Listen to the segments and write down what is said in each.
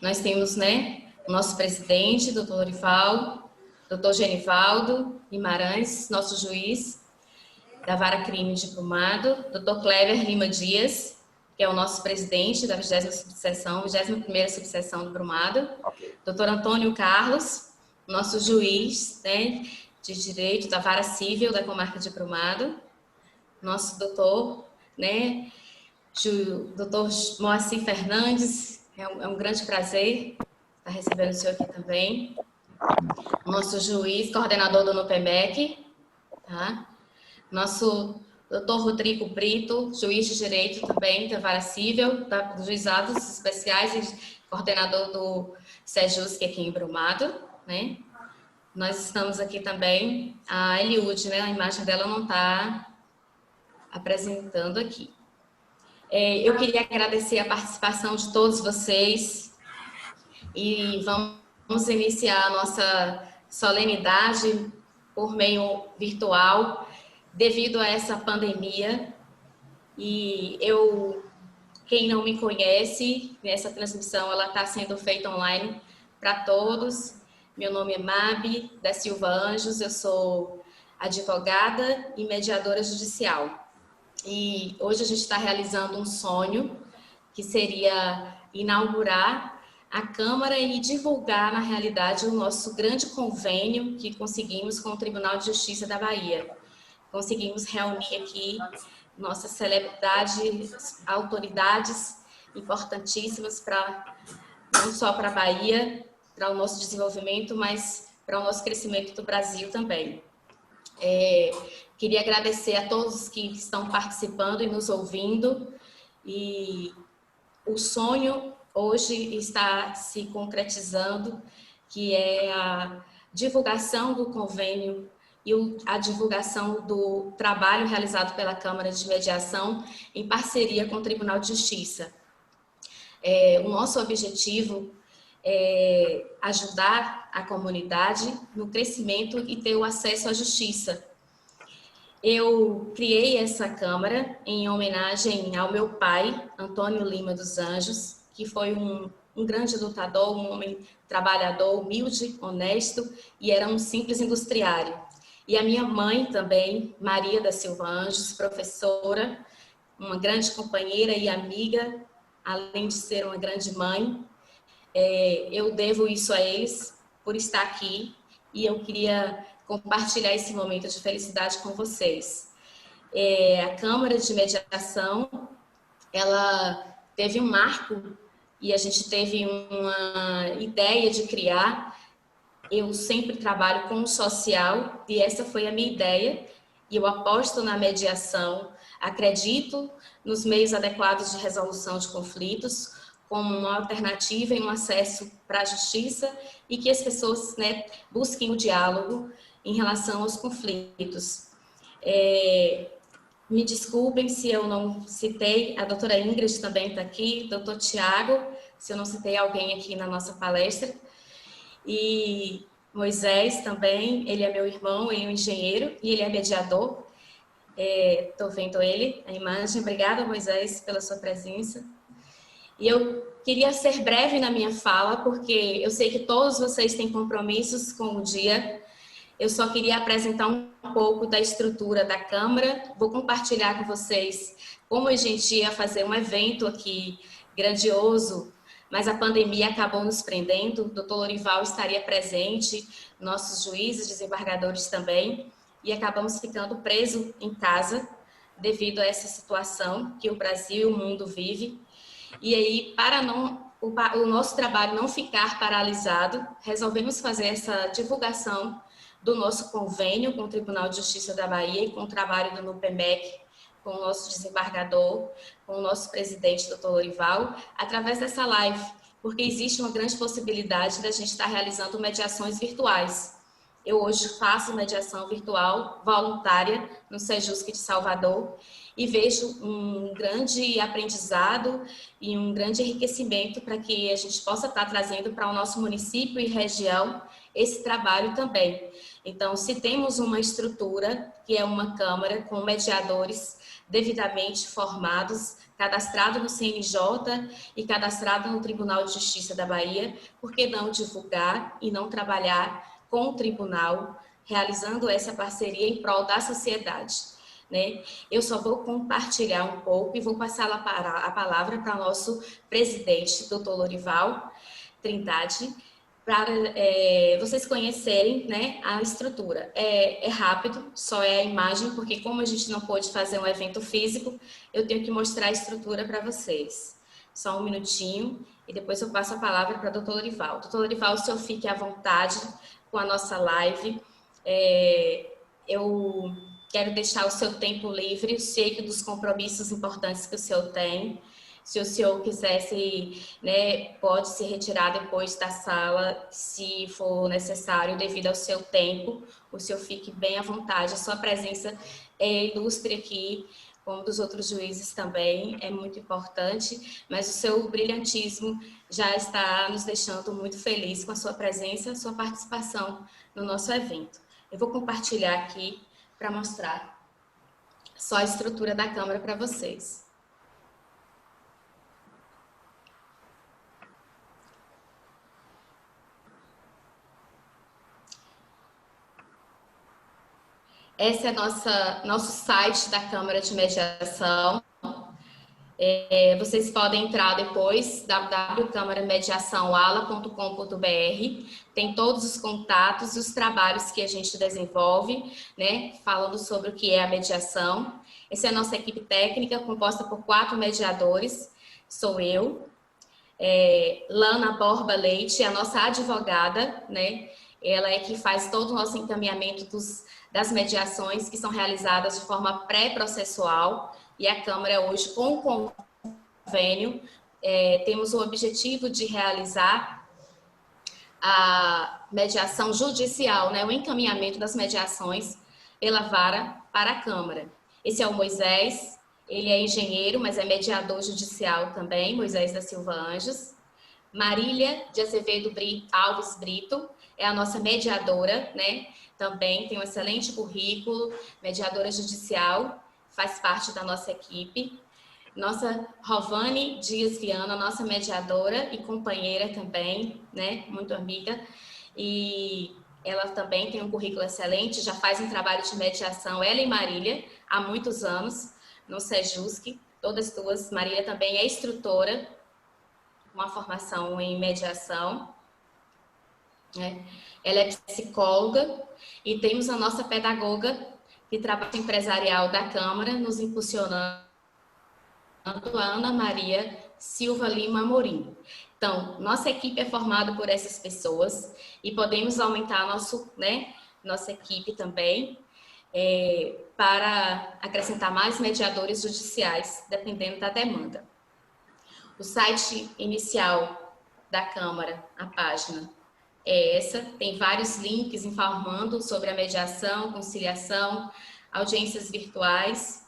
Nós temos, né, o nosso presidente, doutor Lorival, doutor Genivaldo Guimarães, nosso juiz da Vara Crime de Brumado, doutor Cleber Lima Dias, que é o nosso presidente da 20ª subseção, 21ª subseção do Brumado, doutor Antônio Carlos, nosso juiz, né, de Direito da Vara Civil da Comarca de Brumado, nosso doutor, né, doutor Moacir Fernandes, é um grande prazer estar recebendo o senhor aqui também. Nosso juiz, coordenador do NUPEMEC, tá? Nosso doutor Rodrigo Brito, juiz de Direito também da Vara Civil, dos Juizados Especiais e coordenador do SEJUSC aqui em Brumado, né? Nós estamos aqui também, a Eliude, né? A imagem dela não está apresentando aqui. Eu queria agradecer a participação de todos vocês e vamos iniciar a nossa solenidade por meio virtual devido a essa pandemia. E quem não me conhece, essa transmissão ela está sendo feita online para todos. Meu nome é Mabi da Silva Anjos, eu sou advogada e mediadora judicial. E hoje a gente está realizando um sonho, que seria inaugurar a Câmara e divulgar, na realidade, o nosso grande convênio que conseguimos com o Tribunal de Justiça da Bahia. Conseguimos reunir aqui nossas celebridades, autoridades importantíssimas, não só para a Bahia, para o nosso desenvolvimento, mas para o nosso crescimento do Brasil também. Queria agradecer a todos que estão participando e nos ouvindo. E o sonho hoje está se concretizando, que é a divulgação do convênio e a divulgação do trabalho realizado pela Câmara de Mediação em parceria com o Tribunal de Justiça. O nosso objetivo é ajudar a comunidade no crescimento e ter o acesso à justiça. Eu criei essa Câmara em homenagem ao meu pai, Antônio Lima dos Anjos, que foi um grande lutador, um homem trabalhador, humilde, honesto e era um simples industriário. E a minha mãe também, Maria da Silva Anjos, professora, uma grande companheira e amiga, além de ser uma grande mãe. Eu devo isso a eles por estar aqui e eu queria compartilhar esse momento de felicidade com vocês. A Câmara de Mediação, ela teve um marco e a gente teve uma ideia de criar. Eu sempre trabalho com o social e essa foi a minha ideia. E eu aposto na mediação, acredito nos meios adequados de resolução de conflitos, como uma alternativa e um acesso para a justiça e que as pessoas, né, busquem o diálogo em relação aos conflitos. Me desculpem se eu não citei, a doutora Ingrid também está aqui, doutor Tiago, se eu não citei alguém aqui na nossa palestra. E Moisés também, ele é meu irmão, ele é um engenheiro e ele é mediador. Estou vendo ele, a imagem. Obrigada, Moisés, pela sua presença. E eu queria ser breve na minha fala, porque eu sei que todos vocês têm compromissos com o dia. Eu só queria apresentar um pouco da estrutura da Câmara. Vou compartilhar com vocês como a gente ia fazer um evento aqui grandioso, mas a pandemia acabou nos prendendo. O doutor Lorival estaria presente, nossos juízes, desembargadores também, e acabamos ficando presos em casa devido a essa situação que o Brasil e o mundo vive. E aí, para o nosso trabalho não ficar paralisado, resolvemos fazer essa divulgação do nosso convênio com o Tribunal de Justiça da Bahia e com o trabalho do NUPEMEC, com o nosso desembargador, com o nosso presidente, doutor Lorival, através dessa live, porque existe uma grande possibilidade da gente estar realizando mediações virtuais. Eu hoje faço mediação virtual voluntária no SEJUSC de Salvador e vejo um grande aprendizado e um grande enriquecimento para que a gente possa estar trazendo para o nosso município e região esse trabalho também. Então, se temos uma estrutura, que é uma Câmara com mediadores devidamente formados, cadastrados no CNJ e cadastrados no Tribunal de Justiça da Bahia, por que não divulgar e não trabalhar com o tribunal, realizando essa parceria em prol da sociedade, né? Eu só vou compartilhar um pouco e vou passar a palavra para o nosso presidente, doutor Lorival Trindade, para vocês conhecerem, né, a estrutura. É rápido, só é a imagem, porque como a gente não pôde fazer um evento físico, eu tenho que mostrar a estrutura para vocês. Só um minutinho e depois eu passo a palavra para o doutor Lorival. Doutor Lorival, o senhor fique à vontade com a nossa live. Eu quero deixar o seu tempo livre, eu sei que dos compromissos importantes que o senhor tem. Se o senhor quisesse, né, pode se retirar depois da sala, se for necessário, devido ao seu tempo. O senhor fique bem à vontade. A sua presença é ilustre aqui, como dos outros juízes também, é muito importante, mas o seu brilhantismo já está nos deixando muito felizes com a sua presença, sua participação no nosso evento. Eu vou compartilhar aqui para mostrar só a estrutura da Câmara para vocês. Esse é nosso site da Câmara de Mediação. Vocês podem entrar depois, www.câmaramediaçãoala.com.br. Tem todos os contatos e os trabalhos que a gente desenvolve, né, falando sobre o que é a mediação. Essa é a nossa equipe técnica, composta por 4 mediadores. Sou eu, Lana Borba Leite, a nossa advogada, né? Ela é que faz todo o nosso encaminhamento das mediações que são realizadas de forma pré-processual, e a Câmara hoje, com o convênio, temos o objetivo de realizar a mediação judicial, né, o encaminhamento das mediações pela vara para a Câmara. Esse é o Moisés, ele é engenheiro, mas é mediador judicial também, Moisés da Silva Anjos. Marília de Azevedo Alves Brito é a nossa mediadora, né? Também tem um excelente currículo, mediadora judicial, faz parte da nossa equipe. Nossa Rovane Dias Viana, nossa mediadora e companheira também, né? Muito amiga. E ela também tem um currículo excelente, já faz um trabalho de mediação, ela e Marília, há muitos anos, no Sejusc, todas duas. Marília também é instrutora, uma formação em mediação, né? Ela é psicóloga e temos a nossa pedagoga que trabalha empresarial da Câmara, nos impulsionando, a Ana Maria Silva Lima Amorim. Então, nossa equipe é formada por essas pessoas e podemos aumentar nossa equipe também para acrescentar mais mediadores judiciais, dependendo da demanda. O site inicial da Câmara, a página, é essa. Tem vários links informando sobre a mediação, conciliação, audiências virtuais,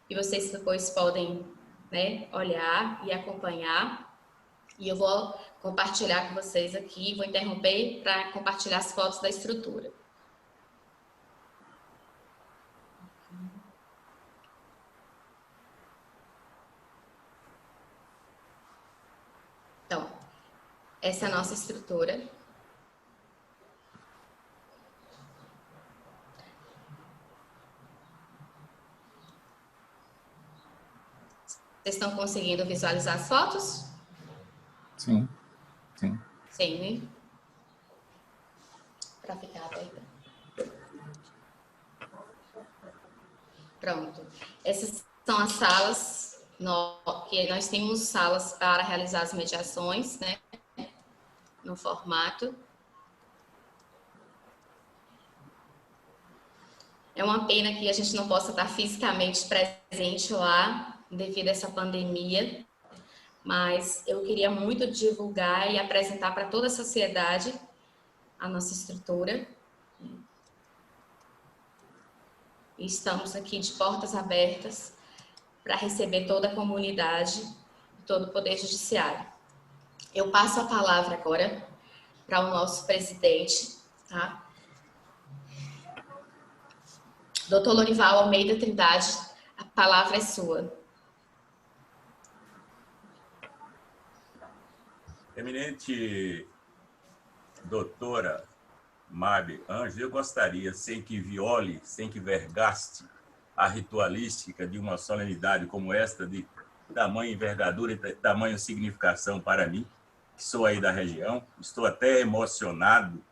e vocês depois podem, né, olhar e acompanhar. E eu vou compartilhar com vocês aqui, vou interromper para compartilhar as fotos da estrutura. Então, essa é a nossa estrutura. Vocês estão conseguindo visualizar as fotos? Sim, sim. Sim, né? Para ficar aberta. Pronto. Essas são as salas, que nós temos salas para realizar as mediações, né? No formato. É uma pena que a gente não possa estar fisicamente presente lá, devido a essa pandemia, mas eu queria muito divulgar e apresentar para toda a sociedade a nossa estrutura. E estamos aqui de portas abertas para receber toda a comunidade, todo o Poder Judiciário. Eu passo a palavra agora para o nosso presidente, tá? Doutor Lorival Almeida Trindade, a A palavra é sua. Eminente doutora Mabe Ângelo, eu gostaria, sem que viole, sem que vergaste a ritualística de uma solenidade como esta, de tamanha envergadura e tamanha significação para mim, que sou aí da região, estou até emocionado.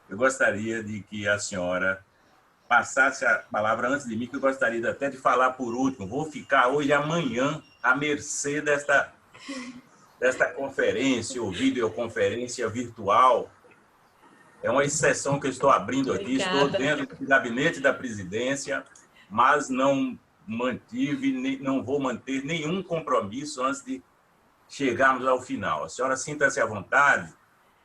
Eu gostaria de que a senhora passasse a palavra antes de mim, que eu gostaria até de falar por último. Vou ficar hoje e amanhã à mercê desta conferência ou videoconferência virtual. É uma exceção que eu estou abrindo aqui. Estou Obrigada. dentro do gabinete da presidência, mas não vou manter nenhum compromisso antes de chegarmos ao final. A senhora sinta-se à vontade.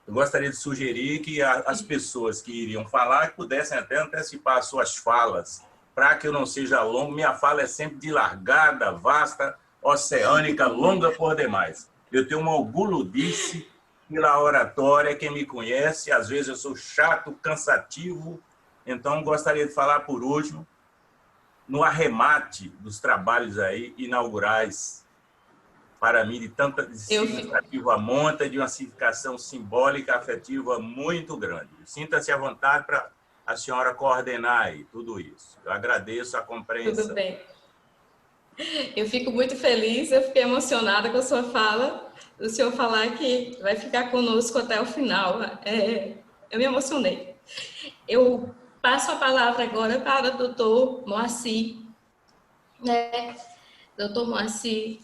Eu gostaria de sugerir que as pessoas que iriam falar pudessem até antecipar as suas falas, para que eu não seja longo. Minha fala é sempre de largada, vasta, oceânica, longa por demais. Eu tenho uma orgulhudice pela oratória. Quem me conhece, às vezes eu sou chato, cansativo, então gostaria de falar por último, no arremate dos trabalhos aí inaugurais, para mim, de tanta significativa monta, de uma significação simbólica, afetiva muito grande. Sinta-se à vontade para a senhora coordenar aí tudo isso. Eu agradeço a compreensão. Tudo bem. Eu fico muito feliz, eu fiquei emocionada com a sua fala, o senhor falar que vai ficar conosco até o final. Eu me emocionei. Eu passo a palavra agora para o doutor Moacir. Doutor Moacir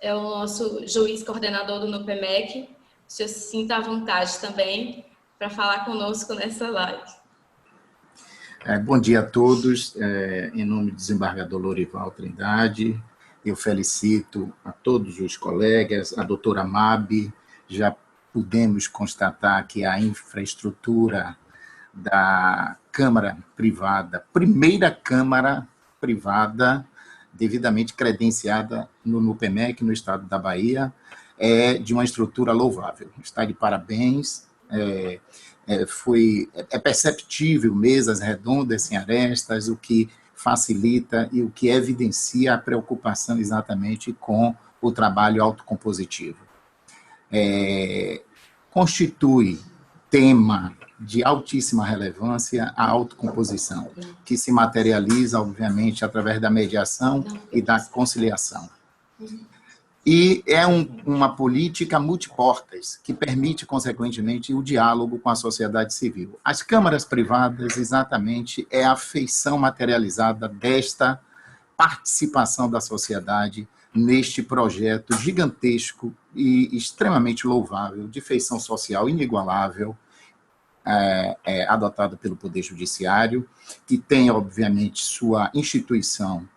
é o nosso juiz coordenador do NUPEMEC. O senhor se sinta à vontade também para falar conosco nessa live. Bom dia a todos. Em nome do desembargador Lorival Trindade, eu felicito a todos os colegas, a doutora Mabe. Já pudemos constatar que a infraestrutura da Câmara Privada, primeira Câmara Privada devidamente credenciada no NUPEMEC, no estado da Bahia, é de uma estrutura louvável. Está de parabéns. É perceptível mesas redondas, sem arestas, o que facilita e o que evidencia a preocupação exatamente com o trabalho autocompositivo. Constitui tema de altíssima relevância a autocomposição, que se materializa, obviamente, através da mediação e da conciliação. E é uma política multiportas, que permite, consequentemente, o diálogo com a sociedade civil. As câmaras privadas, exatamente, é a feição materializada desta participação da sociedade neste projeto gigantesco e extremamente louvável, de feição social inigualável, adotado pelo Poder Judiciário, que tem, obviamente, sua instituição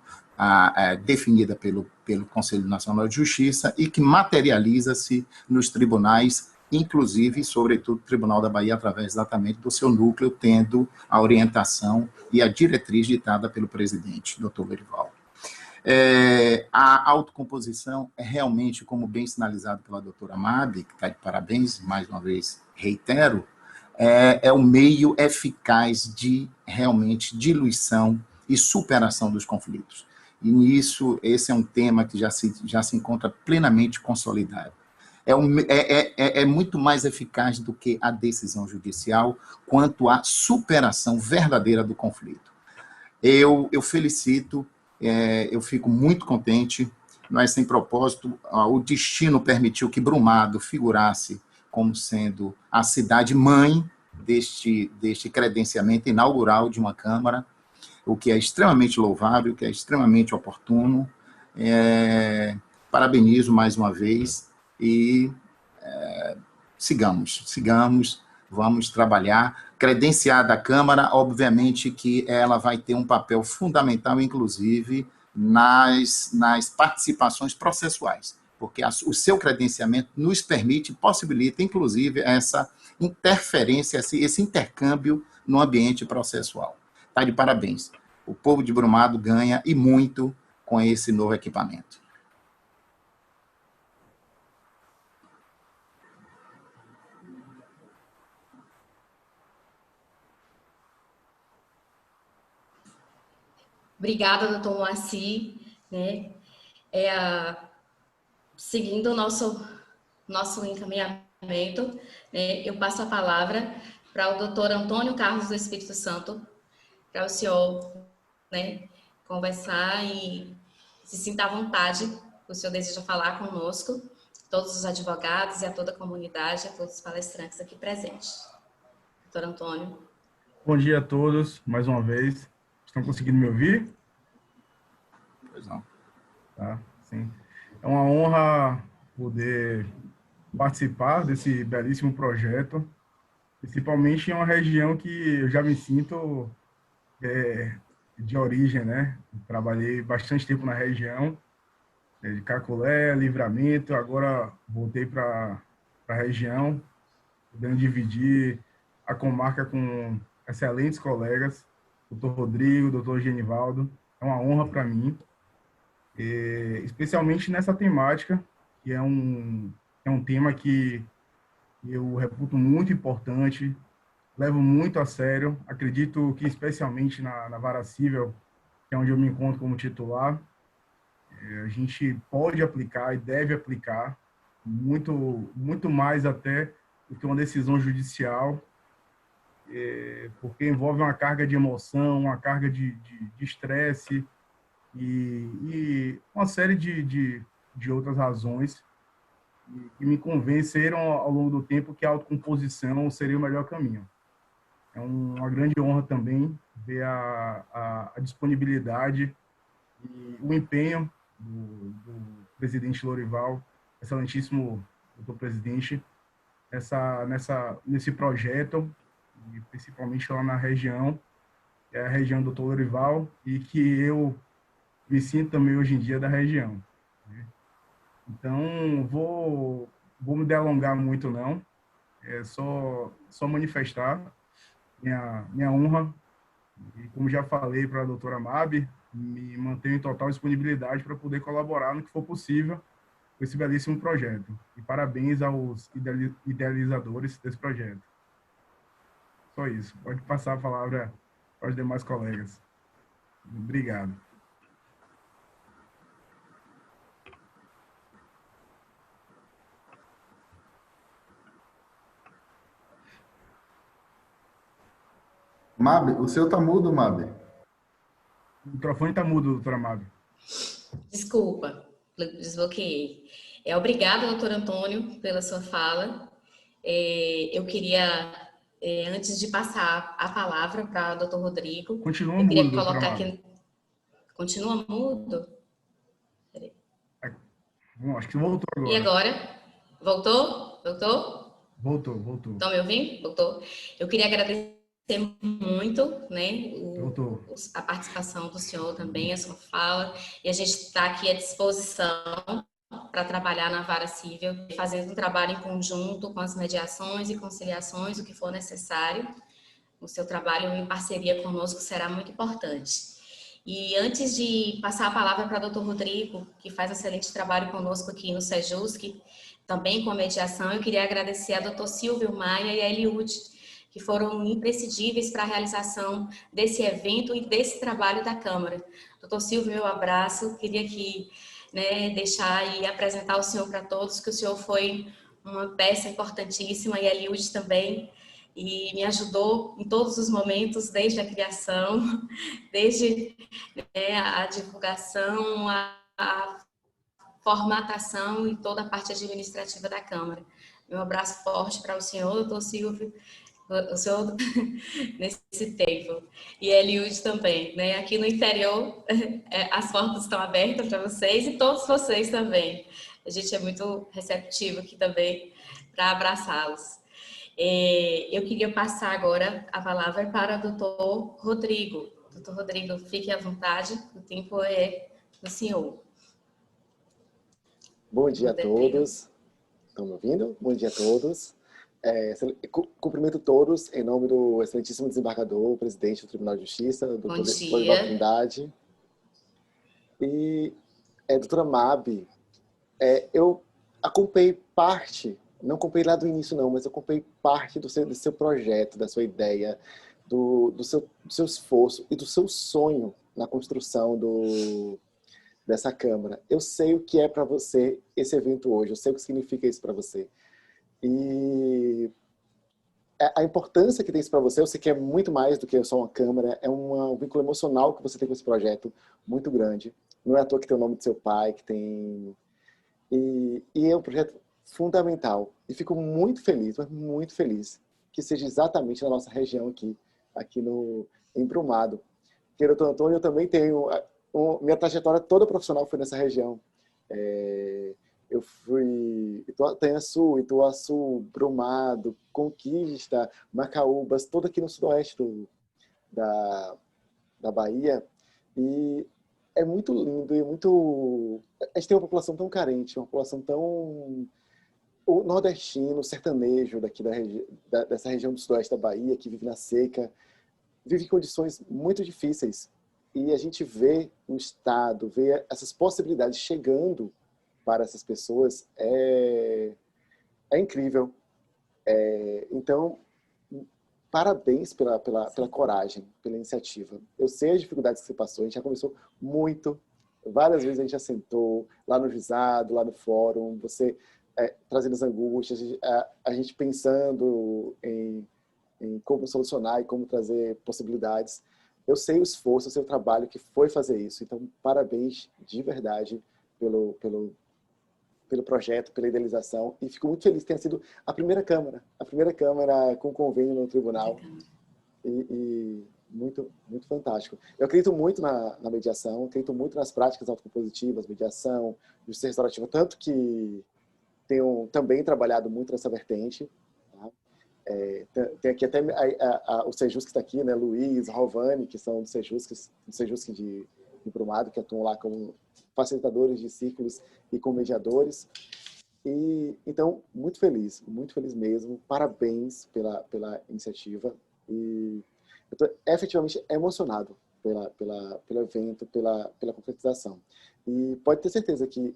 definida pelo Conselho Nacional de Justiça e que materializa-se nos tribunais, inclusive, sobretudo, o Tribunal da Bahia, através exatamente do seu núcleo, tendo a orientação e a diretriz ditada pelo presidente, doutor Lorival. A autocomposição é realmente, como bem sinalizado pela doutora Mabe, que está de parabéns, mais uma vez reitero, é um meio eficaz de, realmente, diluição e superação dos conflitos. E nisso, esse é um tema que já se encontra plenamente consolidado. É muito mais eficaz do que a decisão judicial quanto à superação verdadeira do conflito. Eu felicito, eu fico muito contente, mas sem propósito, o destino permitiu que Brumado figurasse como sendo a cidade-mãe deste credenciamento inaugural de uma Câmara, o que é extremamente louvável, o que é extremamente oportuno. Parabenizo mais uma vez e sigamos, vamos trabalhar. Credenciada a Câmara, obviamente que ela vai ter um papel fundamental, inclusive, nas participações processuais, porque o seu credenciamento nos permite, possibilita, inclusive, essa interferência, esse intercâmbio no ambiente processual. Está de parabéns. O povo de Brumado ganha, e muito, com esse novo equipamento. Obrigada, doutor Moacir. né? Seguindo o nosso encaminhamento, né, eu passo a palavra para o doutor Antônio Carlos do Espírito Santo, para o senhor, né, conversar e se sinta à vontade, o senhor deseja falar conosco, todos os advogados e a toda a comunidade, a todos os palestrantes aqui presentes. Doutor Antônio. Bom dia a todos, mais uma vez. Estão conseguindo me ouvir? Pois não. Tá, sim. É uma honra poder participar desse belíssimo projeto, principalmente em uma região que eu já me sinto de origem, né? Trabalhei bastante tempo na região, de Caculé, Livramento, agora voltei para a região, podendo dividir a comarca com excelentes colegas, doutor Rodrigo, doutor Genivaldo. É uma honra para mim, especialmente nessa temática, que é um tema que eu reputo muito importante, levo muito a sério. Acredito que, especialmente na Vara Cível, que é onde eu me encontro como titular, a gente pode aplicar e deve aplicar muito, muito mais até do que uma decisão judicial, porque envolve uma carga de emoção, uma carga de estresse e uma série de outras razões que me convenceram ao longo do tempo que a autocomposição seria o melhor caminho. É uma grande honra também ver a disponibilidade e o empenho do presidente Lorival, excelentíssimo doutor presidente, nesse projeto, e principalmente lá na região, que é a região do doutor Lorival, e que eu me sinto também hoje em dia da região. Então, vou me delongar muito, não. É só manifestar minha honra, e como já falei para a doutora Mabi, me mantenho em total disponibilidade para poder colaborar no que for possível com esse belíssimo projeto. E parabéns aos idealizadores desse projeto. Só isso. Pode passar a palavra para os demais colegas. Obrigado. Mabe, o seu tá mudo, Mabe. O microfone está mudo, doutora Mabi. Desculpa, desbloqueei. Obrigada, doutor Antônio, pela sua fala. Eu queria, antes de passar a palavra para o doutor Rodrigo, Continua eu queria mudo, doutora colocar Mabi. aqui... Continua mudo? Bom, acho que voltou agora. E agora? Voltou? Voltou? Voltou. Estão me ouvindo? Voltou. Eu queria agradecer muito, né, a participação do senhor também, a sua fala, e a gente está aqui à disposição para trabalhar na Vara Cível, fazendo um trabalho em conjunto com as mediações e conciliações, o que for necessário. O seu trabalho em parceria conosco será muito importante. E antes de passar a palavra para o doutor Rodrigo, que faz um excelente trabalho conosco aqui no Sejusc, também com a mediação, eu queria agradecer a doutor Silvio Maia e a Eliud, que foram imprescindíveis para a realização desse evento e desse trabalho da Câmara. Doutor Silvio, meu abraço, queria aqui, né, deixar e apresentar o senhor para todos, que o senhor foi uma peça importantíssima, e a Eliud também, e me ajudou em todos os momentos, desde a criação, desde, né, a divulgação, a formatação e toda a parte administrativa da Câmara. Meu abraço forte para o senhor, doutor Silvio, o senhor nesse tempo. E a Eliud também, né? Aqui no interior, as portas estão abertas para vocês e todos vocês também. A gente é muito receptivo aqui também para abraçá-los. Eu queria passar agora a palavra para o doutor Rodrigo. Doutor Rodrigo, fique à vontade, o tempo é do senhor. Bom dia a todos. Estão me ouvindo? Bom dia a todos. Cumprimento todos em nome do excelentíssimo desembargador, presidente do Tribunal de Justiça, doutor Lorival Trindade. E, doutora Mabi, eu acompanhei parte, não acompanhei lá do início não, mas eu acompanhei parte do seu projeto, da sua ideia, do seu esforço e do seu sonho na construção dessa Câmara. Eu sei o que é para você esse evento hoje, eu sei o que significa isso para você. E a importância que tem isso para você, eu sei que é muito mais do que só uma Câmara, é um vínculo emocional que você tem com esse projeto muito grande. Não é à toa que tem o nome do seu pai, que tem... E é um projeto fundamental. E fico muito feliz, mas muito feliz, que seja exatamente na nossa região aqui em Brumado. Porque, doutor Antônio, eu também tenho... minha trajetória toda profissional foi nessa região. Eu fui Itanhaçu, Ituaçu, Brumado, Conquista, Macaúbas, todo aqui no sudoeste da Bahia. E é muito lindo e muito... A gente tem uma população tão carente, uma população tão... O nordestino, o sertanejo daqui dessa região do sudoeste da Bahia, que vive na seca, vive em condições muito difíceis. E a gente vê o Estado, vê essas possibilidades chegando para essas pessoas, é incrível. Então, parabéns pela coragem, pela iniciativa. Eu sei as dificuldades que você passou, a gente já conversou muito, várias vezes a gente já sentou lá no juizado, lá no fórum, você trazendo as angústias, a gente pensando em como solucionar e como trazer possibilidades. Eu sei o esforço, eu sei o trabalho que foi fazer isso. Então, parabéns de verdade pelo projeto, pela idealização. E fico muito feliz que tenha sido a primeira Câmara com convênio no tribunal. E muito, muito fantástico. Eu acredito muito na mediação, acredito muito nas práticas autocompositivas, mediação, justiça restaurativa, tanto que tenho também trabalhado muito nessa vertente. Tem aqui até o Sejusc que está aqui, né? Luiz, Rovani, que são do Sejusc de Brumado, que atuam lá como facilitadores de círculos e como mediadores. E então, muito feliz mesmo. Parabéns pela iniciativa. E eu estou efetivamente emocionado pelo evento, pela concretização. E pode ter certeza que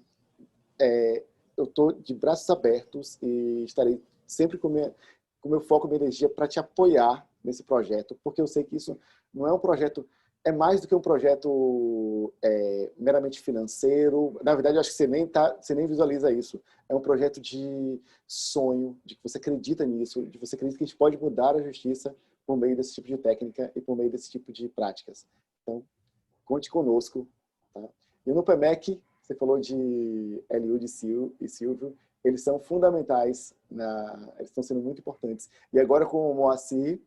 eu estou de braços abertos e estarei sempre com meu foco, minha energia para te apoiar nesse projeto, porque eu sei que isso não é um projeto, é mais do que um projeto meramente financeiro. Na verdade, eu acho que você nem visualiza isso. É um projeto de sonho, de que você acredita nisso, de que você acredita que a gente pode mudar a justiça por meio desse tipo de técnica e por meio desse tipo de práticas. Então, conte conosco. Tá? E no PEMEC, você falou de Eliud e Silvio, eles são fundamentais, eles estão sendo muito importantes. E agora com o Moacir,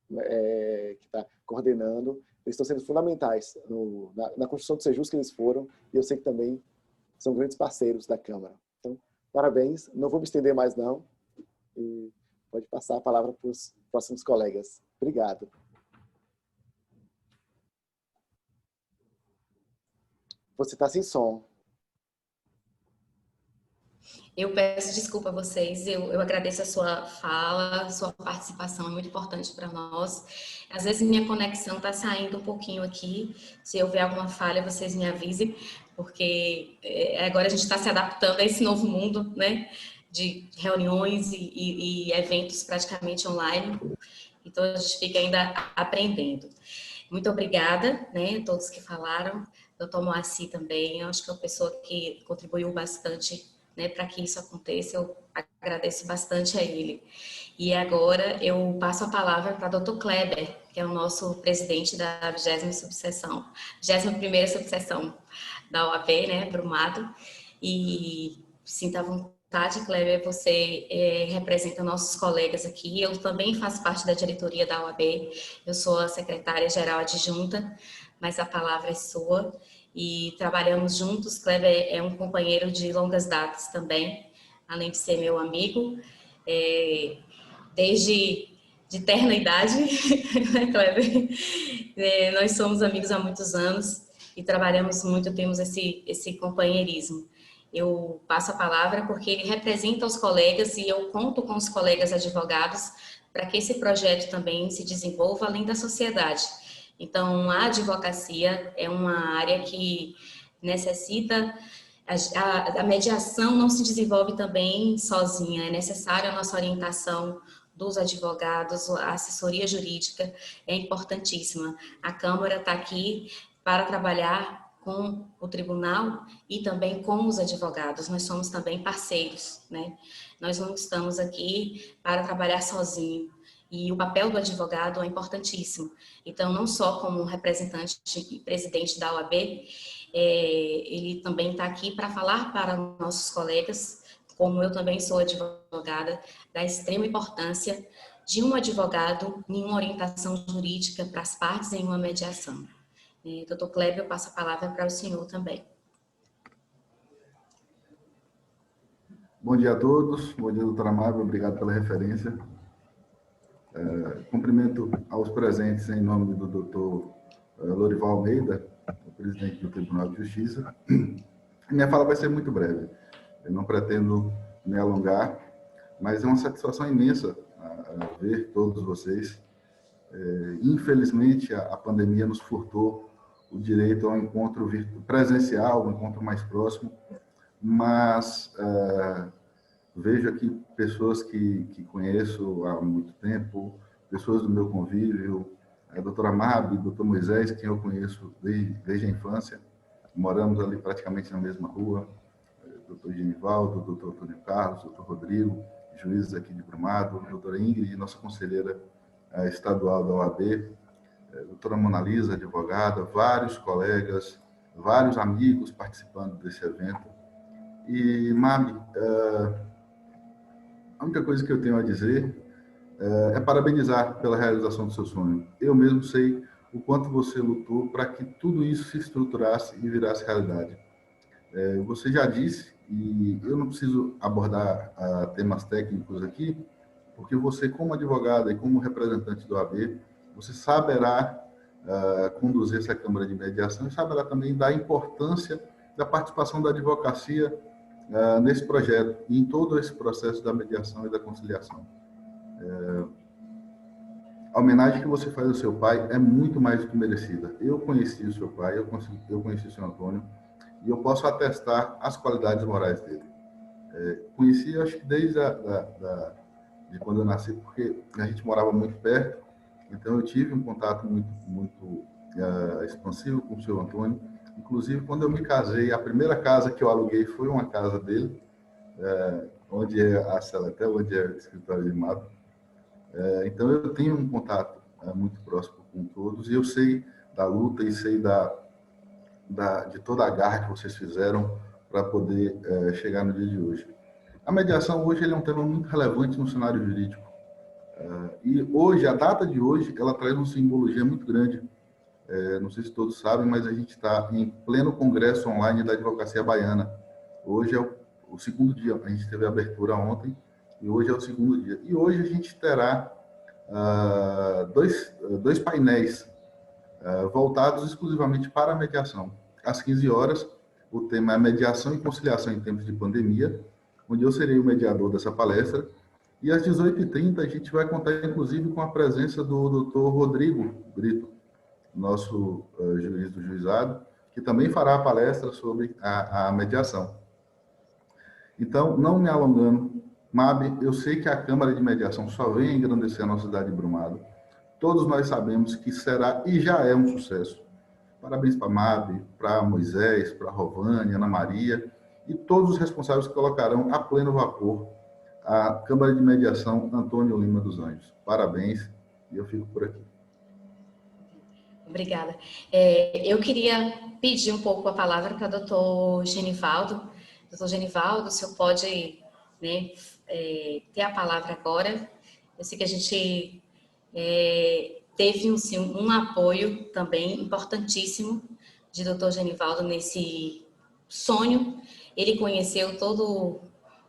que está coordenando, eles estão sendo fundamentais na construção do Sejusc que eles foram, e eu sei que também são grandes parceiros da Câmara. Então, parabéns. Não vou me estender mais, não. E pode passar a palavra para os próximos colegas. Obrigado. Você está sem som. Eu peço desculpa a vocês, eu agradeço a sua fala, a sua participação é muito importante para nós. Às vezes minha conexão está saindo um pouquinho aqui, se houver alguma falha vocês me avisem, porque agora a gente está se adaptando a esse novo mundo, né, de reuniões e eventos praticamente online, então a gente fica ainda aprendendo. Muito obrigada, né, a todos que falaram, doutor Moacir também, eu acho que é uma pessoa que contribuiu bastante, né, para que isso aconteça, eu agradeço bastante a ele. E agora eu passo a palavra para o Dr. Kleber, que é o nosso presidente da 21ª subseção da OAB, né, Brumado. E sinta à vontade, Kleber, você representa nossos colegas aqui. Eu também faço parte da diretoria da OAB, eu sou a secretária-geral adjunta, mas a palavra é sua. E trabalhamos juntos. Kleber é um companheiro de longas datas também, além de ser meu amigo, desde de terna idade, né, Kleber? Nós somos amigos há muitos anos e trabalhamos muito, temos esse companheirismo. Eu passo a palavra porque ele representa os colegas e eu conto com os colegas advogados para que esse projeto também se desenvolva além da sociedade. Então, a advocacia é uma área que necessita... A mediação não se desenvolve também sozinha, é necessária a nossa orientação dos advogados, a assessoria jurídica é importantíssima. A Câmara está aqui para trabalhar com o tribunal e também com os advogados. Nós somos também parceiros, né? Nós não estamos aqui para trabalhar sozinho. E o papel do advogado é importantíssimo. Então, não só como representante e presidente da OAB, ele também está aqui para falar para nossos colegas, como eu também sou advogada, da extrema importância de um advogado em uma orientação jurídica para as partes em uma mediação. Doutor Kleber, eu passo a palavra para o senhor também. Bom dia a todos. Bom dia, doutora Mábio. Obrigado pela referência. Cumprimento aos presentes em nome do doutor Lorival Almeida, o presidente do Tribunal de Justiça. Minha fala vai ser muito breve. Eu não pretendo me alongar, mas é uma satisfação imensa ver todos vocês. Infelizmente, a pandemia nos furtou o direito ao encontro presencial, um encontro mais próximo, mas vejo aqui pessoas que conheço há muito tempo, pessoas do meu convívio, a doutora Mábio, o doutor Moisés, quem eu conheço desde a infância, moramos ali praticamente na mesma rua, doutor Genivaldo, doutor Antônio Carlos, doutor Rodrigo, juízes aqui de Brumado, doutora Ingrid, nossa conselheira estadual da OAB, doutora Mona Lisa, advogada, vários colegas, vários amigos participando desse evento. E, Mábio, a única coisa que eu tenho a dizer é parabenizar pela realização do seu sonho. Eu mesmo sei o quanto você lutou para que tudo isso se estruturasse e virasse realidade. Você já disse, e eu não preciso abordar temas técnicos aqui, porque você, como advogada e como representante do AB, você saberá conduzir essa Câmara de Mediação e saberá também da importância da participação da advocacia nesse projeto e em todo esse processo da mediação e da conciliação. A homenagem que você faz ao seu pai é muito mais do que merecida. Eu conheci o seu pai, eu conheci o seu Antônio, e eu posso atestar as qualidades morais dele. Conheci, acho que desde de quando eu nasci, porque a gente morava muito perto, então eu tive um contato muito expansivo com o seu Antônio. Inclusive, quando eu me casei, a primeira casa que eu aluguei foi uma casa dele, onde é a Celatel, onde é o escritório de Mábio. Então, eu tenho um contato muito próximo com todos, e eu sei da luta e sei de toda a garra que vocês fizeram para poder chegar no dia de hoje. A mediação hoje é um tema muito relevante no cenário jurídico. E hoje, a data de hoje, ela traz uma simbologia muito grande. Não sei se todos sabem, mas a gente está em pleno congresso online da advocacia baiana. Hoje é o segundo dia, a gente teve a abertura ontem, e hoje é o segundo dia. E hoje a gente terá dois painéis voltados exclusivamente para a mediação. Às 15 horas, o tema é mediação e conciliação em tempos de pandemia, onde eu serei o mediador dessa palestra. E às 18h30 a gente vai contar, inclusive, com a presença do doutor Rodrigo Brito, nosso juiz do juizado, que também fará a palestra sobre a mediação. Então, não me alongando, Mábio, eu sei que a Câmara de Mediação só vem engrandecer a nossa cidade de Brumado. Todos nós sabemos que será e já é um sucesso. Parabéns para a Mábio, para Moisés, para a Rovânia, Ana Maria e todos os responsáveis que colocarão a pleno vapor a Câmara de Mediação Antônio Lima dos Anjos. Parabéns, e eu fico por aqui. Obrigada. Eu queria pedir um pouco a palavra para o doutor Genivaldo. Doutor Genivaldo, o senhor pode, né, ter a palavra agora. Eu sei que a gente teve um apoio também importantíssimo de doutor Genivaldo nesse sonho. Ele conheceu todo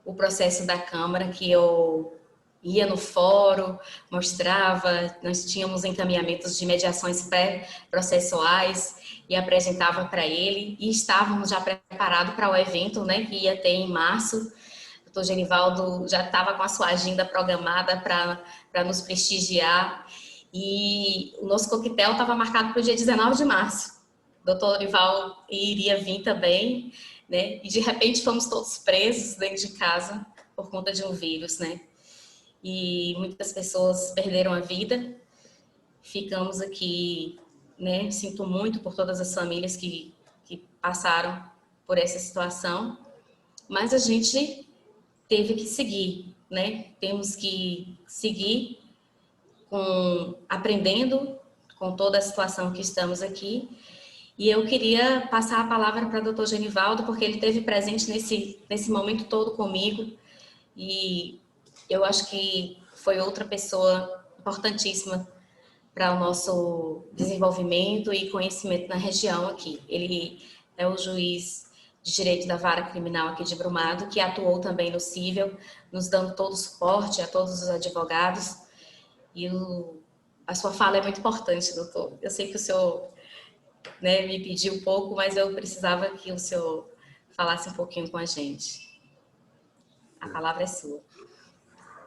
o processo da Câmara, que eu ia no fórum, mostrava, nós tínhamos encaminhamentos de mediações pré-processuais e apresentava para ele, e estávamos já preparados para o evento, né, que ia ter em março. O doutor Genivaldo já estava com a sua agenda programada para nos prestigiar, e o nosso coquetel estava marcado para o dia 19 de março. O doutor Lorival iria vir também, né, e de repente fomos todos presos dentro de casa por conta de um vírus, né? E muitas pessoas perderam a vida. Ficamos aqui, né? Sinto muito por todas as famílias que passaram por essa situação, mas a gente teve que seguir, né? Temos que seguir aprendendo com toda a situação que estamos aqui. E eu queria passar a palavra para o doutor Genivaldo, porque ele esteve presente nesse momento todo comigo, e eu acho que foi outra pessoa importantíssima para o nosso desenvolvimento e conhecimento na região aqui. Ele é o juiz de direito da Vara Criminal aqui de Brumado, que atuou também no cível, nos dando todo o suporte a todos os advogados. E a sua fala é muito importante, doutor. Eu sei que o senhor, né, me pediu um pouco, mas eu precisava que o senhor falasse um pouquinho com a gente. A palavra é sua.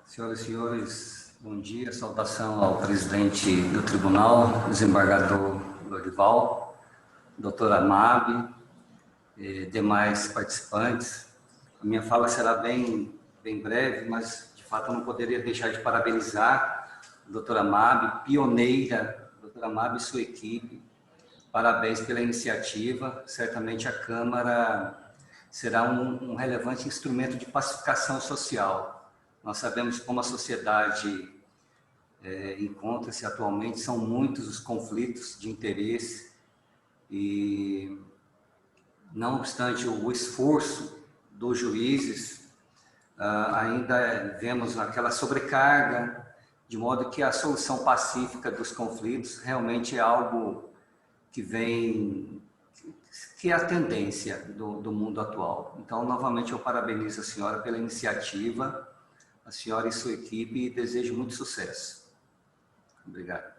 Senhoras e senhores, bom dia. Saudação ao presidente do tribunal, desembargador Lorival, doutora Mabe, demais participantes. A minha fala será bem breve, mas de fato eu não poderia deixar de parabenizar a doutora Mabe, pioneira, doutora Mabe e sua equipe. Parabéns pela iniciativa. Certamente a Câmara será um relevante instrumento de pacificação social. Nós sabemos como a sociedade encontra-se atualmente, são muitos os conflitos de interesse e, não obstante o esforço dos juízes, ainda vemos aquela sobrecarga, de modo que a solução pacífica dos conflitos realmente é algo que é a tendência do mundo atual. Então, novamente, eu parabenizo a senhora pela iniciativa, a senhora e sua equipe, e desejo muito sucesso. Obrigado.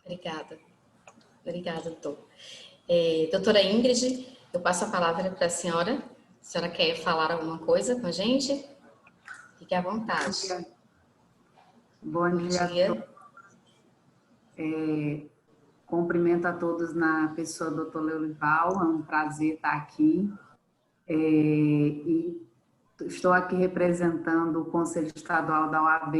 Obrigada. Obrigada, doutor. Doutora Ingrid, eu passo a palavra para a senhora. A senhora quer falar alguma coisa com a gente? Fique à vontade. Bom dia. Cumprimento a todos na pessoa do doutor Lorival, é um prazer estar aqui. E estou aqui representando o Conselho Estadual da OAB,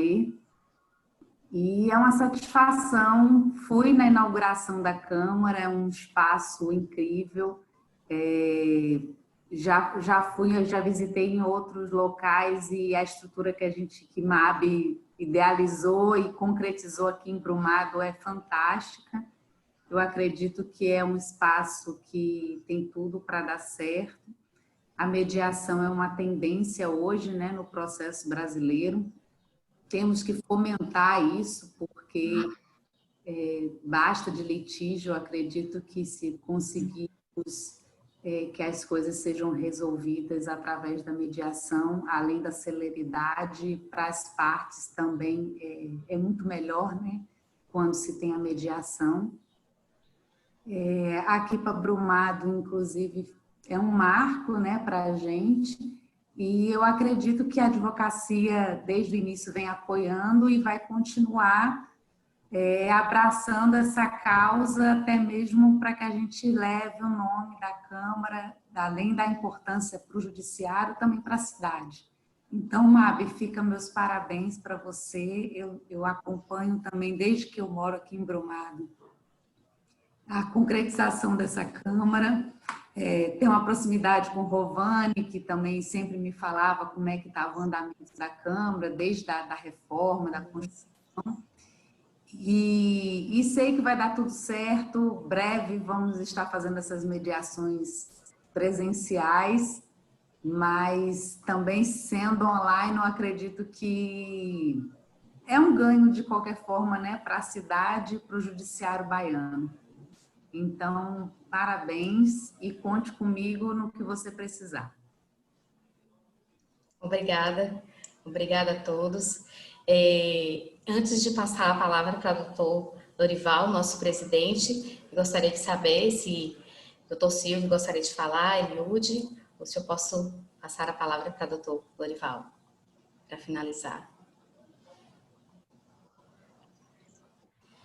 e é uma satisfação. Fui na inauguração da Câmara, é um espaço incrível. Eu já visitei em outros locais, e a estrutura que MAB idealizou e concretizou aqui em Brumado é fantástica. Eu acredito que é um espaço que tem tudo para dar certo. A mediação é uma tendência hoje, né, no processo brasileiro. Temos que fomentar isso, porque basta de litígio. Eu acredito que, se conseguirmos que as coisas sejam resolvidas através da mediação, além da celeridade, para as partes também é muito melhor, né, quando se tem a mediação. Aqui para Brumado, inclusive, é um marco, né, para a gente, e eu acredito que a advocacia, desde o início, vem apoiando e vai continuar abraçando essa causa, até mesmo para que a gente leve o nome da Câmara, além da importância para o judiciário, também para a cidade. Então, Mabe, fica meus parabéns para você. Eu acompanho também, desde que eu moro aqui em Brumado, a concretização dessa Câmara. Tem uma proximidade com o Rovani, que também sempre me falava como é que estava o andamento da Câmara, desde da reforma, da Constituição. E sei que vai dar tudo certo. Breve vamos estar fazendo essas mediações presenciais, mas também, sendo online, eu acredito que é um ganho de qualquer forma, né, para a cidade e para o judiciário baiano. Então, parabéns, e conte comigo no que você precisar. Obrigada. Obrigada a todos. Antes de passar a palavra para o doutor Lorival, nosso presidente, eu gostaria de saber se o doutor Silvio gostaria de falar, Eliude, ou se eu posso passar a palavra para o doutor Lorival, para finalizar.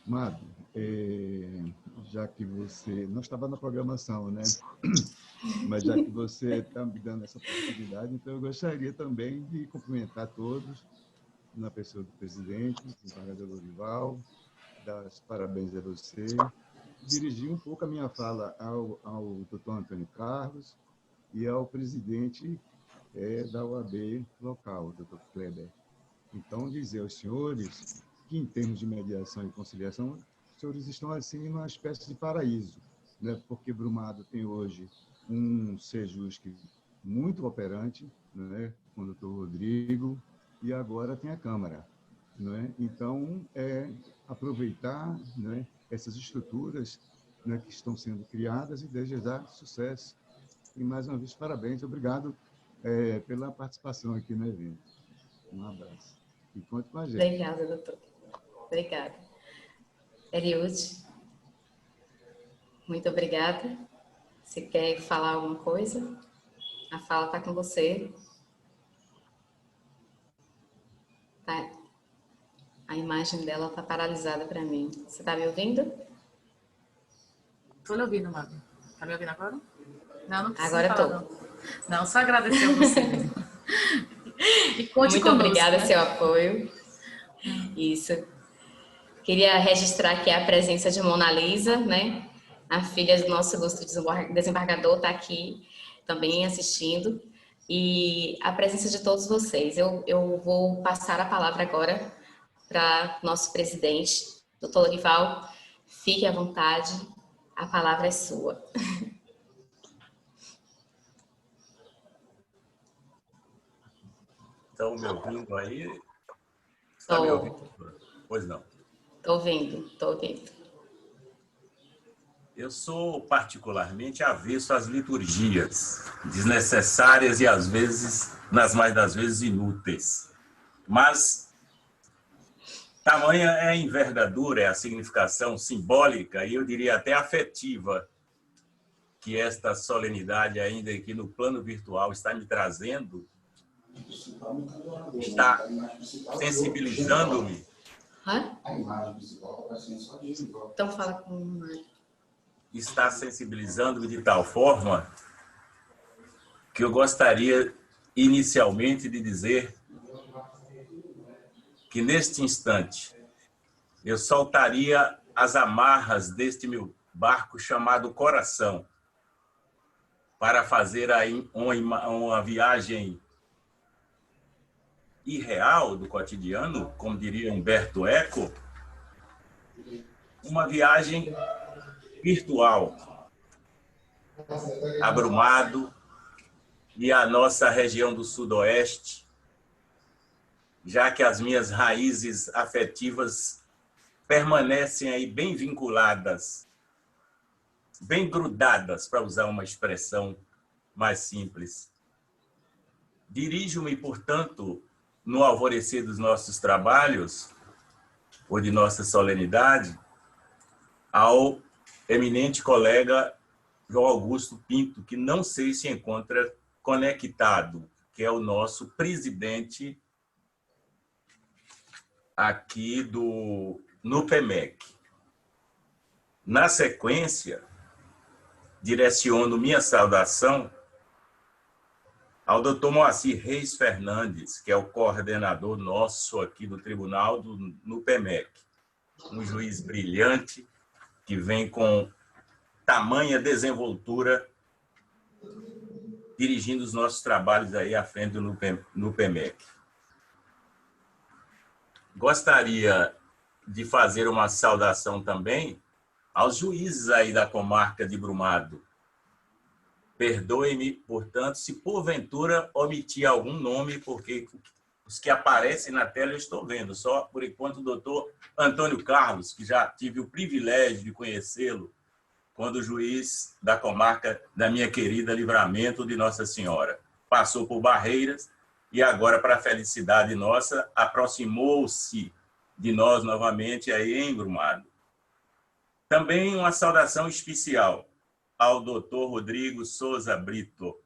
Mabe, já que você não estava na programação, né? Mas já que você está me dando essa oportunidade, então eu gostaria também de cumprimentar todos, na pessoa do presidente, do desembargador Lorival, dar os parabéns a você dirigir um pouco a minha fala ao doutor Antônio Carlos e ao presidente da OAB local, doutor Kleber. Então, dizer aos senhores que, em termos de mediação e conciliação, os senhores estão, assim, numa espécie de paraíso, né? Porque Brumado tem hoje um Sejusc muito operante, né? Com o doutor Rodrigo, e agora tem a Câmara. Né? Então, aproveitar, né, essas estruturas, né, que estão sendo criadas e desejar sucesso. E, mais uma vez, parabéns. Obrigado pela participação aqui no evento. Um abraço. E conte com a gente. Obrigada, doutor. Obrigada. Eliud, muito obrigada. Você quer falar alguma coisa? A fala está com você. Tá. A imagem dela está paralisada para mim. Você está me ouvindo? Estou lhe ouvindo, Mábio. Está me ouvindo agora? Não, não precisa agora falar, não, só agradecer a você. E conte muito conosco, obrigada, né? Seu apoio. Isso. Queria registrar aqui a presença de Mona Lisa, né? A filha do nosso ilustre desembargador está aqui também assistindo. E a presença de todos vocês. Eu vou passar a palavra agora para nosso presidente, doutor Lorival. Fique à vontade, a palavra é sua. Estão me ouvindo aí? Está me ouvindo? Pois não. Estou ouvindo. Eu sou particularmente avesso às liturgias, desnecessárias e, às vezes, nas mais das vezes, inúteis. Mas tamanha é a envergadura, é a significação simbólica e, eu diria, até afetiva que esta solenidade, ainda aqui no plano virtual, está me trazendo, está sensibilizando-me. Então fala com o Mário. Está sensibilizando-me de tal forma que eu gostaria inicialmente de dizer que neste instante eu soltaria as amarras deste meu barco chamado coração para fazer aí uma viagem irreal do cotidiano, como diria Humberto Eco, uma viagem virtual, a Brumado e a nossa região do Sudoeste, já que as minhas raízes afetivas permanecem aí bem vinculadas, bem grudadas, para usar uma expressão mais simples. Dirijo-me, portanto, no alvorecer dos nossos trabalhos, ou de nossa solenidade, ao eminente colega João Augusto Pinto, que não sei se encontra conectado, que é o nosso presidente aqui do NUPEMEC. Na sequência, direciono minha saudação ao doutor Moacir Reis Fernandes, que é o coordenador nosso aqui do Tribunal do NUPEMEC, um juiz brilhante que vem com tamanha desenvoltura dirigindo os nossos trabalhos aí à frente do NUPEMEC. Gostaria de fazer uma saudação também aos juízes aí da comarca de Brumado. Perdoe-me, portanto, se porventura omitir algum nome, porque os que aparecem na tela eu estou vendo. Só, por enquanto, o doutor Antônio Carlos, que já tive o privilégio de conhecê-lo quando juiz da comarca da minha querida Livramento de Nossa Senhora. Passou por Barreiras e agora, para a felicidade nossa, aproximou-se de nós novamente aí em Brumado. Também uma saudação especial ao doutor Rodrigo Souza Brito,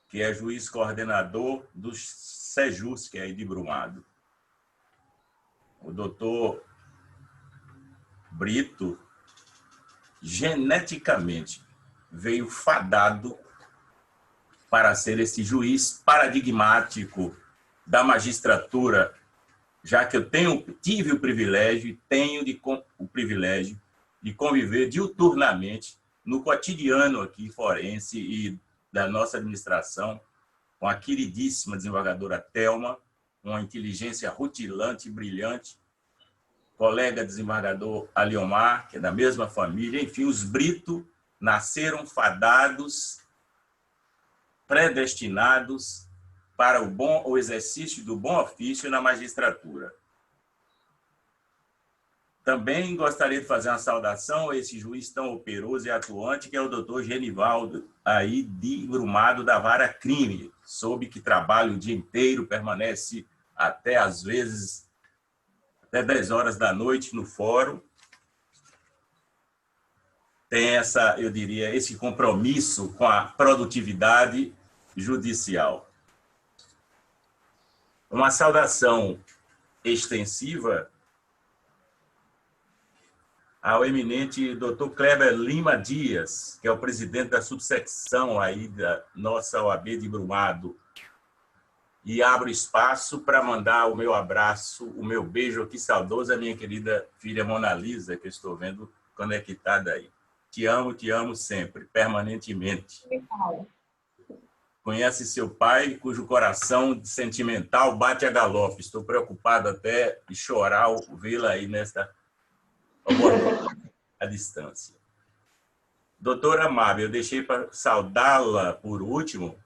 que é juiz coordenador do Sejusc aí de Brumado. O doutor Brito, geneticamente, veio fadado para ser esse juiz paradigmático da magistratura, já que eu tive o privilégio e tenho o privilégio e conviver diuturnamente no cotidiano aqui forense e da nossa administração, com a queridíssima desembargadora Thelma, uma inteligência rutilante e brilhante, colega desembargador Aliomar, que é da mesma família, enfim, os Brito nasceram fadados, predestinados para o exercício do bom ofício na magistratura. Também gostaria de fazer uma saudação a esse juiz tão operoso e atuante, que é o doutor Genivaldo, aí de Brumado, da Vara Crime. Soube que trabalha o dia inteiro, permanece até, às vezes, até 10 horas da noite no fórum. Tem eu diria, esse compromisso com a produtividade judicial. Uma saudação extensiva ao eminente Dr. Kleber Lima Dias, que é o presidente da subsecção aí da nossa OAB de Brumado. E abro espaço para mandar o meu abraço, o meu beijo aqui saudoso à minha querida filha Mona Lisa, que eu estou vendo conectada aí. Te amo sempre, permanentemente. Conhece seu pai, cujo coração sentimental bate a galope. Estou preocupado até de chorar ao vê-la aí nesta à distância. Doutora Mábia, eu deixei para saudá-la por último,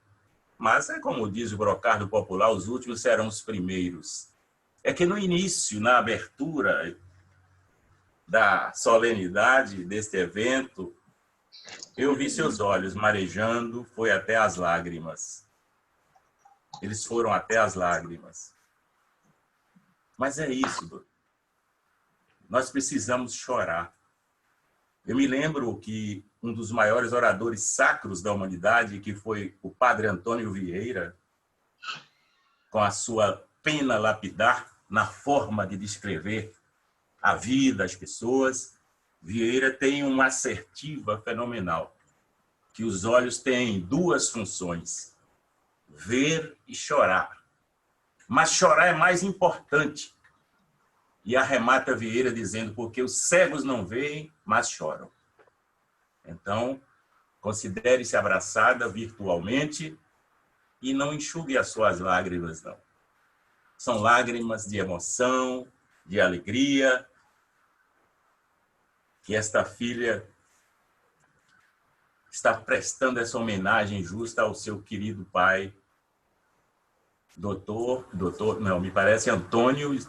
mas é como diz o brocardo popular, os últimos serão os primeiros. É que no início, na abertura da solenidade deste evento, eu vi seus olhos marejando, foi até as lágrimas. Eles foram até as lágrimas. Mas é isso, doutor. Nós precisamos chorar. Eu me lembro que um dos maiores oradores sacros da humanidade, que foi o padre Antônio Vieira, com a sua pena lapidar na forma de descrever a vida, as pessoas, Vieira tem uma assertiva fenomenal, que os olhos têm duas funções, ver e chorar. Mas chorar é mais importante. E arremata Vieira dizendo, porque os cegos não veem, mas choram. Então, considere-se abraçada virtualmente e não enxugue as suas lágrimas, não. São lágrimas de emoção, de alegria, que esta filha está prestando essa homenagem justa ao seu querido pai, me parece Antônio.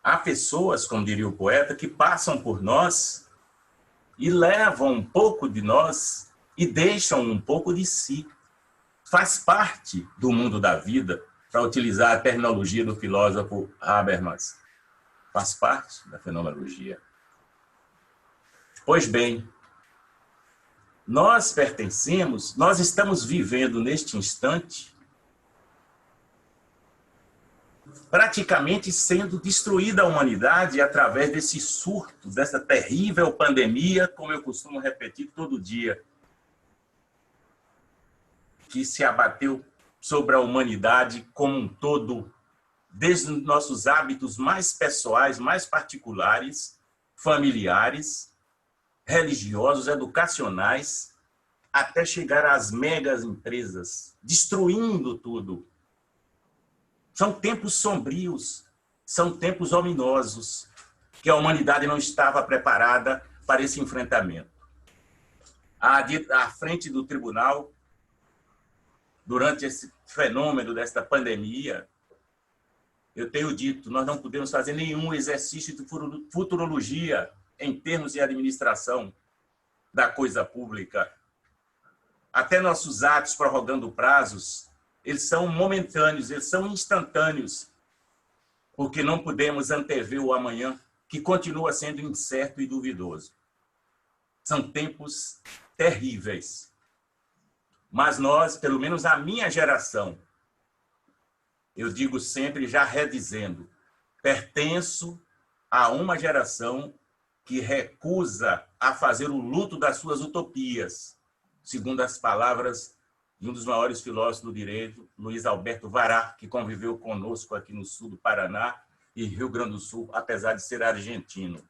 Há pessoas, como diria o poeta, que passam por nós e levam um pouco de nós e deixam um pouco de si. Faz parte do mundo da vida, para utilizar a terminologia do filósofo Habermas. Faz parte da fenomenologia. Pois bem, nós estamos vivendo neste instante praticamente sendo destruída a humanidade através desse surto, dessa terrível pandemia, como eu costumo repetir todo dia, que se abateu sobre a humanidade como um todo, desde os nossos hábitos mais pessoais, mais particulares, familiares, religiosos, educacionais, até chegar às megas empresas, destruindo tudo. São tempos sombrios, são tempos ominosos, que a humanidade não estava preparada para esse enfrentamento. À frente do tribunal, durante esse fenômeno desta pandemia, eu tenho dito, nós não podemos fazer nenhum exercício de futurologia em termos de administração da coisa pública. Até nossos atos prorrogando prazos, eles são momentâneos, eles são instantâneos, porque não podemos antever o amanhã, que continua sendo incerto e duvidoso. São tempos terríveis. Mas nós, pelo menos a minha geração, eu digo sempre, já redizendo, pertenço a uma geração que recusa a fazer o luto das suas utopias, segundo as palavras de um dos maiores filósofos do direito, Luiz Alberto Vará, que conviveu conosco aqui no sul do Paraná e Rio Grande do Sul, apesar de ser argentino.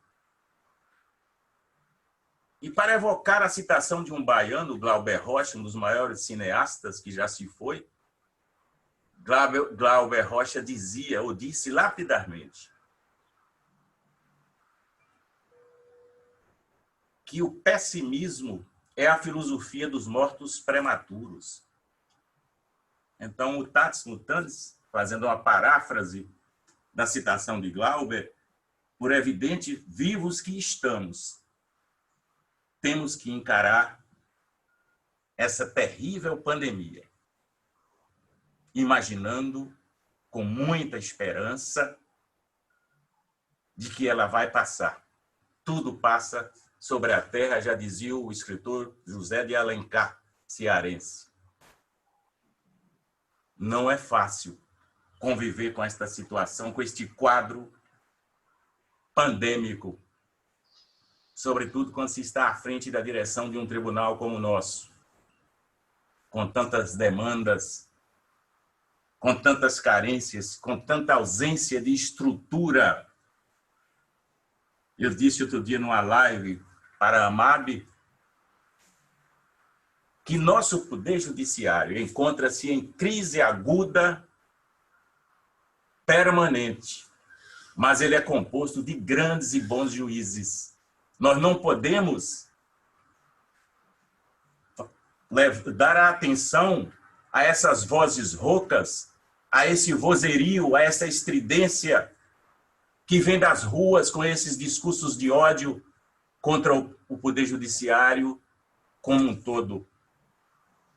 E para evocar a citação de um baiano, Glauber Rocha, um dos maiores cineastas que já se foi, Glauber Rocha dizia, ou disse lapidarmente, que o pessimismo é a filosofia dos mortos prematuros. Então, mutatis mutandis, fazendo uma paráfrase da citação de Glauber, por evidente, vivos que estamos, temos que encarar essa terrível pandemia, imaginando com muita esperança de que ela vai passar. Tudo passa sobre a terra, já dizia o escritor José de Alencar, cearense. Não é fácil conviver com esta situação, com este quadro pandêmico, sobretudo quando se está à frente da direção de um tribunal como o nosso, com tantas demandas, com tantas carências, com tanta ausência de estrutura. Eu disse outro dia numa live para a AMAB que nosso poder judiciário encontra-se em crise aguda permanente, mas ele é composto de grandes e bons juízes. Nós não podemos dar atenção a essas vozes roucas, a esse vozerio, a essa estridência que vem das ruas com esses discursos de ódio contra o poder judiciário como um todo.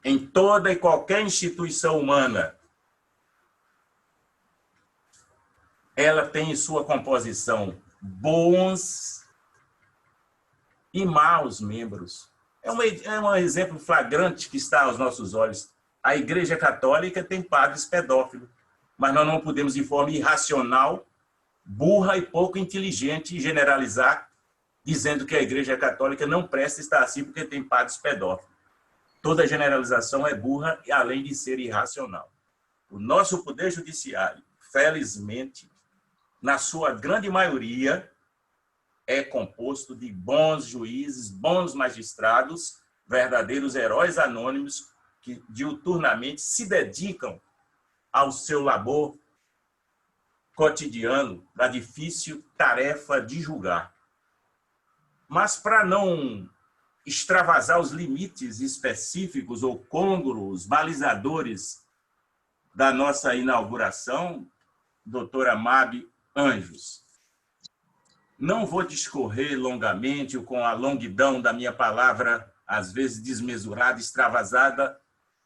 Em toda e qualquer instituição humana, ela tem em sua composição bons e maus membros. É um exemplo flagrante que está aos nossos olhos. A Igreja Católica tem padres pedófilos, mas nós não podemos, de forma irracional, burra e pouco inteligente, generalizar, dizendo que a Igreja Católica não presta estar assim porque tem padres pedófilos. Toda generalização é burra e além de ser irracional. O nosso poder judiciário, felizmente, na sua grande maioria, é composto de bons juízes, bons magistrados, verdadeiros heróis anônimos que diuturnamente se dedicam ao seu labor cotidiano, da difícil tarefa de julgar. Mas para não extravasar os limites específicos ou côngruos, balizadores da nossa inauguração, doutora Mabe Anjos, não vou discorrer longamente ou com a longuidão da minha palavra, às vezes desmesurada, extravasada,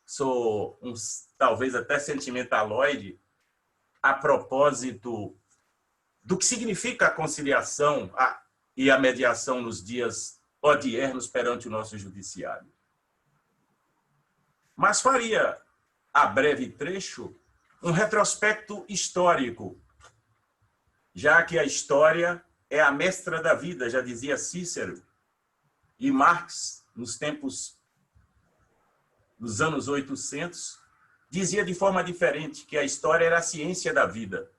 sou talvez até sentimentaloide, a propósito do que significa a conciliação e a mediação nos dias odiernos perante o nosso judiciário. Mas faria, a breve trecho, um retrospecto histórico, já que a história é a mestra da vida, já dizia Cícero, e Marx, nos tempos dos anos 800, dizia de forma diferente que a história era a ciência da vida.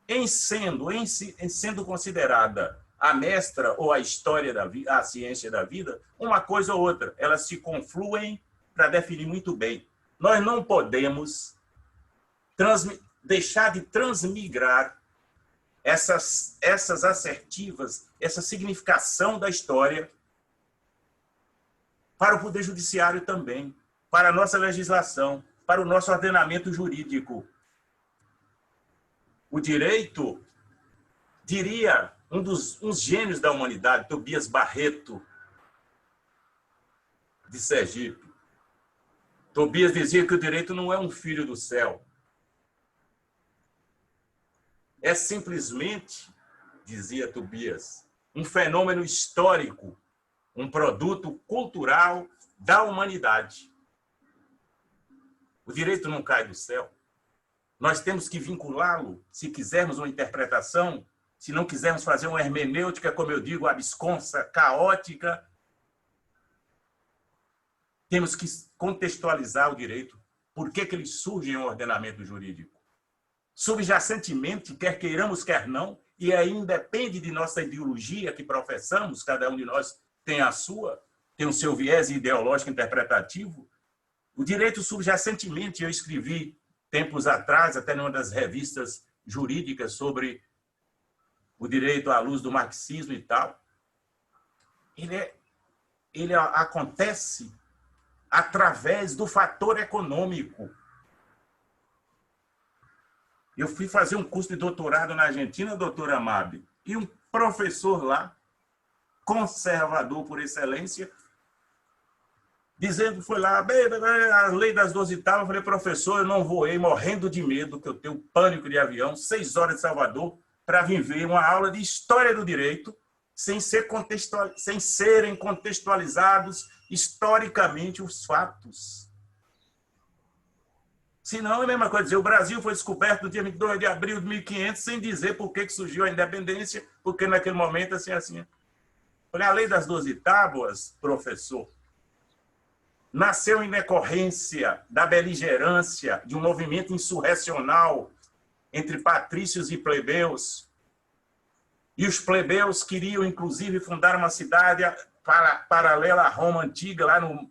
Em sendo considerada a mestra ou a história da vida, a ciência da vida, uma coisa ou outra, elas se confluem para definir muito bem. Nós não podemos deixar de transmigrar essas assertivas, essa significação da história para o Poder Judiciário também, para a nossa legislação, para o nosso ordenamento jurídico. O direito, diria uns gênios da humanidade, Tobias Barreto, de Sergipe. Tobias dizia que o direito não é um filho do céu. É simplesmente, dizia Tobias, um fenômeno histórico, um produto cultural da humanidade. O direito não cai do céu. Nós temos que vinculá-lo, se quisermos uma interpretação, se não quisermos fazer uma hermenêutica, como eu digo, absconsa, caótica, temos que contextualizar o direito. Por que ele surge em um ordenamento jurídico? subjacentemente, quer queiramos, quer não, e aí independe de nossa ideologia que professamos, cada um de nós tem a sua, tem o seu viés ideológico interpretativo, o direito subjacentemente, eu escrevi tempos atrás, até numa das revistas jurídicas, sobre o direito à luz do marxismo e tal, ele acontece através do fator econômico. Eu fui fazer um curso de doutorado na Argentina, doutora Mabi, e um professor lá, conservador por excelência, dizendo que foi lá, a lei das 12 tábuas, eu falei, professor, eu não voei morrendo de medo, que eu tenho pânico de avião, 6 horas de Salvador, para vir ver uma aula de história do direito, sem serem contextualizados historicamente os fatos. Senão é a mesma coisa dizer, o Brasil foi descoberto no dia 22 de abril de 1500, sem dizer por que surgiu a independência, porque naquele momento, assim. Olha, a lei das 12 tábuas, professor, nasceu em decorrência da beligerância de um movimento insurrecional entre patrícios e plebeus. E os plebeus queriam, inclusive, fundar uma cidade paralela à Roma antiga, lá no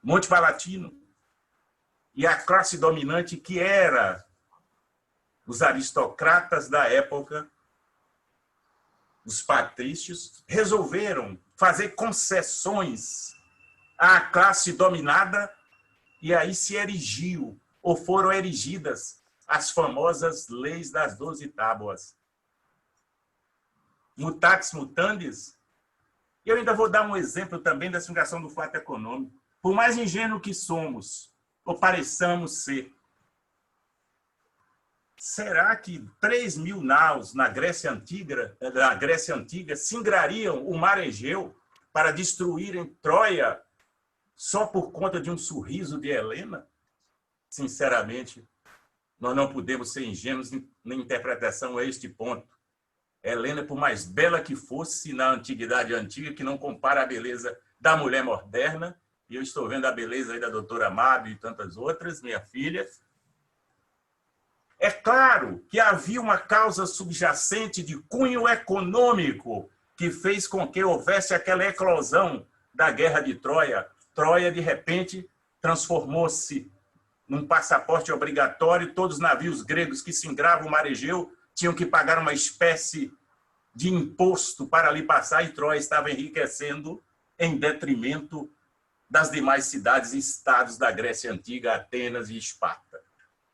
Monte Palatino. E a classe dominante, que era os aristocratas da época, os patrícios, resolveram fazer concessões à classe dominada e aí se erigiu, ou foram erigidas, as famosas leis das 12 tábuas. Mutatis mutandis. Eu ainda vou dar um exemplo também da explicação do fato econômico. Por mais ingênuo que somos, ou pareçamos ser, será que 3.000 naus na Grécia Antiga singrariam o mar Egeu para destruírem Troia só por conta de um sorriso de Helena? Sinceramente, nós não podemos ser ingênuos na interpretação a este ponto. Helena, por mais bela que fosse na antiguidade antiga, que não compara a beleza da mulher moderna, e eu estou vendo a beleza aí da doutora Mabi e tantas outras, minha filha. É claro que havia uma causa subjacente de cunho econômico que fez com que houvesse aquela eclosão da Guerra de Troia. Troia, de repente, transformou-se num passaporte obrigatório, todos os navios gregos que singravam o mar Egeu tinham que pagar uma espécie de imposto para ali passar, e Troia estava enriquecendo em detrimento das demais cidades e estados da Grécia Antiga, Atenas e Esparta.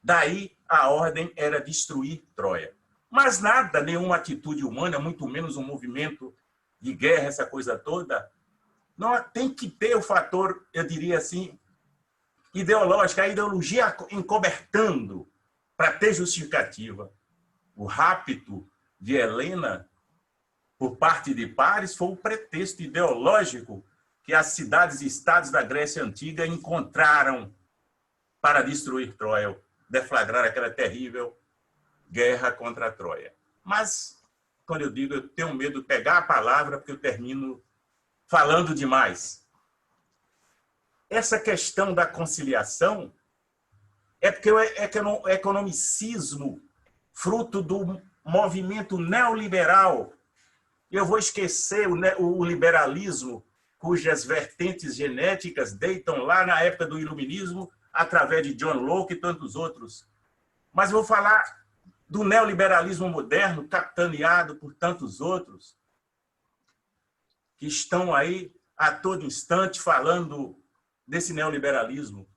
Daí a ordem era destruir Troia. Mas nada, nenhuma atitude humana, muito menos um movimento de guerra, essa coisa toda, não tem que ter o fator, eu diria assim, ideológico, a ideologia encobertando para ter justificativa. O rapto de Helena por parte de Paris foi o pretexto ideológico que as cidades e estados da Grécia Antiga encontraram para destruir Troia, deflagrar aquela terrível guerra contra a Troia. Mas, quando eu digo, eu tenho medo de pegar a palavra, porque eu termino falando demais. Essa questão da conciliação é porque o economicismo, fruto do movimento neoliberal, eu vou esquecer o liberalismo, cujas vertentes genéticas deitam lá na época do iluminismo, através de John Locke e tantos outros. Mas vou falar do neoliberalismo moderno, capitaneado por tantos outros, que estão aí a todo instante falando desse neoliberalismo.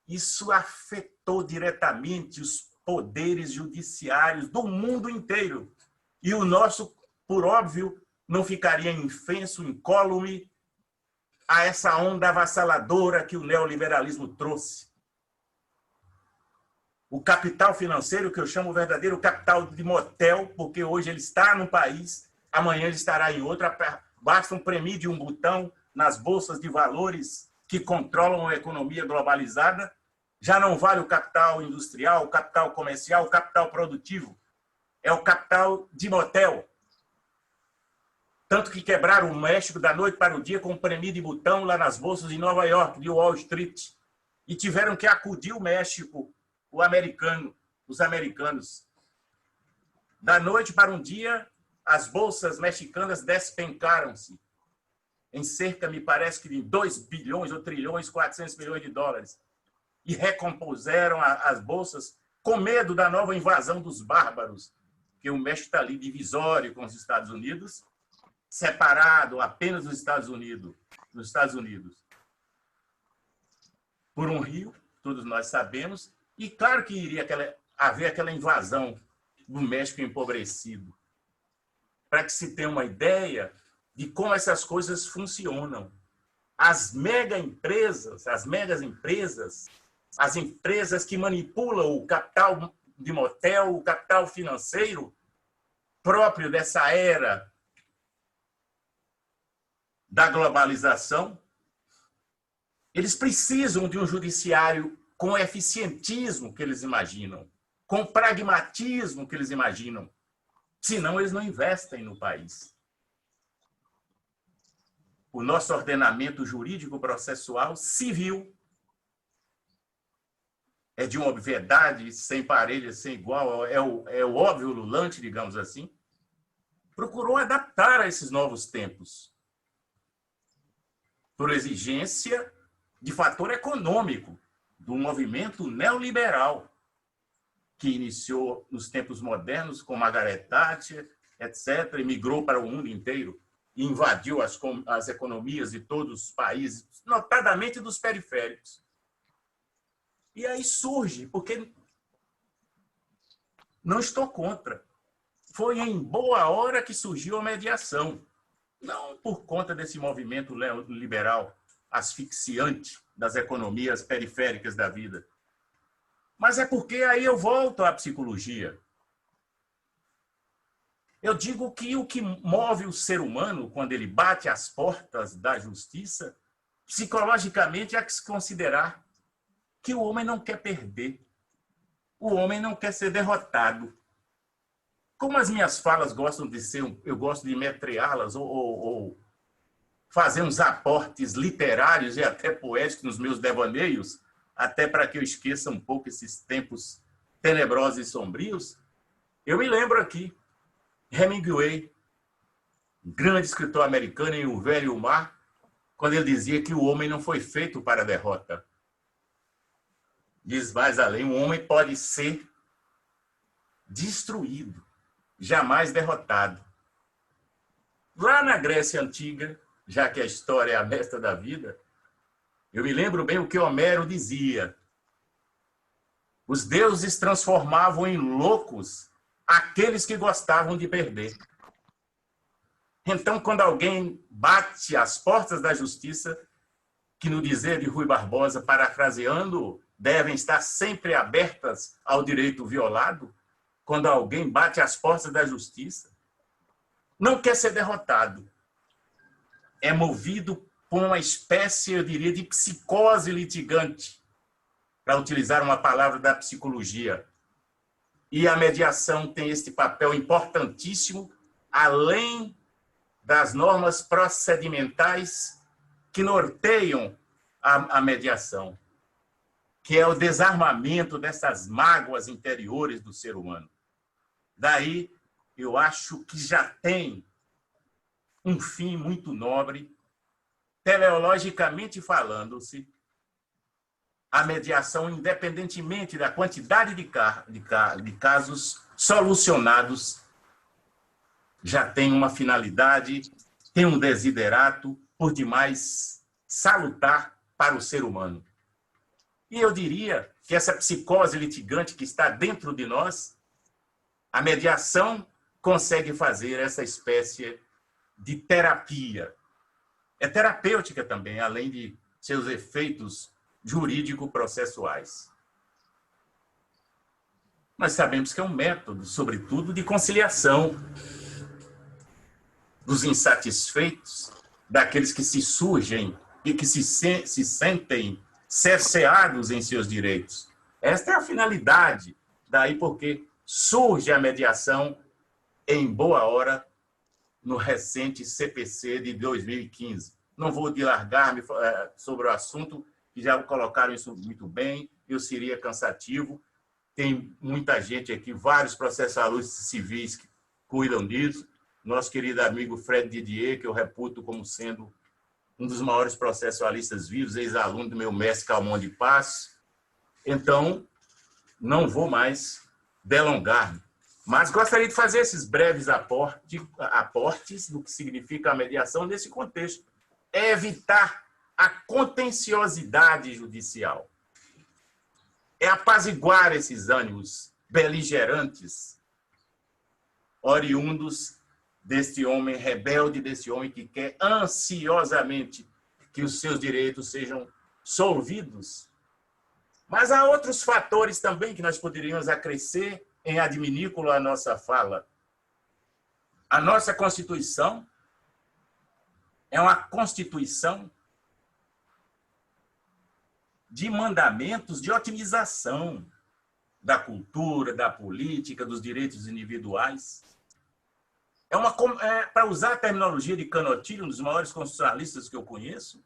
Isso afetou diretamente os poderes judiciários do mundo inteiro. E o nosso, por óbvio, não ficaria infenso, incólume a essa onda avassaladora que o neoliberalismo trouxe. O capital financeiro, que eu chamo o verdadeiro capital de motel, porque hoje ele está num país, amanhã ele estará em outro, basta um premio de um botão nas bolsas de valores que controlam a economia globalizada, já não vale o capital industrial, o capital comercial, o capital produtivo. É o capital de motel. Tanto que quebraram o México da noite para o dia com um prêmio de botão lá nas bolsas de Nova York, de Wall Street. E tiveram que acudir o México, o americano, os americanos. Da noite para um dia, as bolsas mexicanas despencaram-se em cerca, me parece que de 2 bilhões ou trilhões, 400 milhões de dólares, e recompuseram as bolsas com medo da nova invasão dos bárbaros, que o México está ali divisório com os Estados Unidos, separado apenas dos Estados Unidos, por um rio, todos nós sabemos, e claro que iria haver aquela invasão do México empobrecido, para que se tenha uma ideia de como essas coisas funcionam. As megas empresas, as empresas que manipulam o capital de motel, o capital financeiro próprio dessa era da globalização, eles precisam de um judiciário com o eficientismo que eles imaginam, com o pragmatismo que eles imaginam. Senão, eles não investem no país. O nosso ordenamento jurídico processual civil é de uma obviedade sem parelha, sem igual, é o óbvio ululante, digamos assim, procurou adaptar a esses novos tempos, por exigência de fator econômico do movimento neoliberal, que iniciou nos tempos modernos com Margaret Thatcher, etc., e migrou para o mundo inteiro e invadiu as economias de todos os países, notadamente dos periféricos. E aí surge, porque não estou contra, foi em boa hora que surgiu a mediação, não por conta desse movimento liberal asfixiante das economias periféricas da vida, mas é porque aí eu volto à psicologia. Eu digo que o que move o ser humano quando ele bate às portas da justiça, psicologicamente, é se considerar que o homem não quer perder, o homem não quer ser derrotado. Como as minhas falas gostam de ser, eu gosto de metreá-las ou fazer uns aportes literários e até poéticos nos meus devaneios, até para que eu esqueça um pouco esses tempos tenebrosos e sombrios, eu me lembro aqui, Hemingway, grande escritor americano, em O Velho e o Mar, quando ele dizia que o homem não foi feito para a derrota. Diz mais além, o homem pode ser destruído, jamais derrotado. Lá na Grécia Antiga, já que a história é a mestra da vida, eu me lembro bem o que Homero dizia. Os deuses transformavam em loucos aqueles que gostavam de perder. Então, quando alguém bate às portas da justiça, que no dizer de Rui Barbosa, parafraseando, devem estar sempre abertas ao direito violado, quando alguém bate às portas da justiça, não quer ser derrotado. É movido por uma espécie, eu diria, de psicose litigante, para utilizar uma palavra da psicologia. E a mediação tem este papel importantíssimo, além das normas procedimentais que norteiam a mediação, que é o desarmamento dessas mágoas interiores do ser humano. Daí, eu acho que já tem um fim muito nobre, teleologicamente falando-se, a mediação, independentemente da quantidade de casos solucionados, já tem uma finalidade, tem um desiderato, por demais salutar para o ser humano. E eu diria que essa psicose litigante que está dentro de nós, a mediação consegue fazer essa espécie de terapia. É terapêutica também, além de seus efeitos jurídico-processuais. Nós sabemos que é um método, sobretudo, de conciliação dos insatisfeitos, daqueles que se surgem e que se sentem cerceados em seus direitos. Esta é a finalidade, daí porque surge a mediação em boa hora no recente CPC de 2015. Não vou dilagar-me sobre o assunto, que já colocaram isso muito bem, eu seria cansativo, tem muita gente aqui, vários processualistas civis que cuidam disso. Nosso querido amigo Fred Didier, que eu reputo como sendo um dos maiores processualistas vivos, ex-aluno do meu mestre Calmon de Passos. Então, não vou mais delongar-me, mas gostaria de fazer esses breves aportes do que significa a mediação nesse contexto. É evitar a contenciosidade judicial. É apaziguar esses ânimos beligerantes, oriundos deste homem rebelde, desse homem que quer ansiosamente que os seus direitos sejam solvidos. Mas há outros fatores também que nós poderíamos acrescer em adminículo à nossa fala. A nossa Constituição é uma Constituição de mandamentos de otimização da cultura, da política, dos direitos individuais. Para usar a terminologia de Canottilho, um dos maiores constitucionalistas que eu conheço,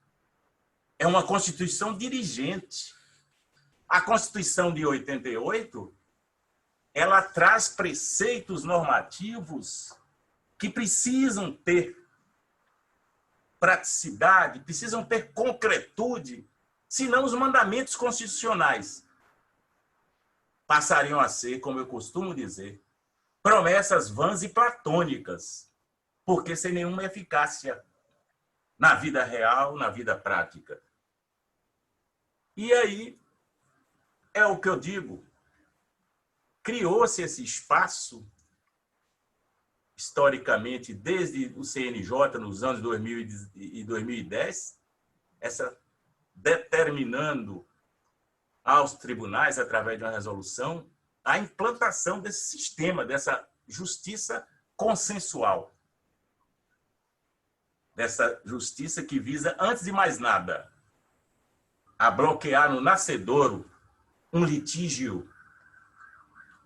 é uma Constituição dirigente. A Constituição de 88, ela traz preceitos normativos que precisam ter praticidade, precisam ter concretude, senão os mandamentos constitucionais passariam a ser, como eu costumo dizer, promessas vãs e platônicas, porque sem nenhuma eficácia na vida real, na vida prática. E aí, é o que eu digo, criou-se esse espaço, historicamente, desde o CNJ, nos anos 2000 e 2010, determinando aos tribunais, através de uma resolução, a implantação desse sistema, dessa justiça consensual. Dessa justiça que visa, antes de mais nada, a bloquear no nascedouro um litígio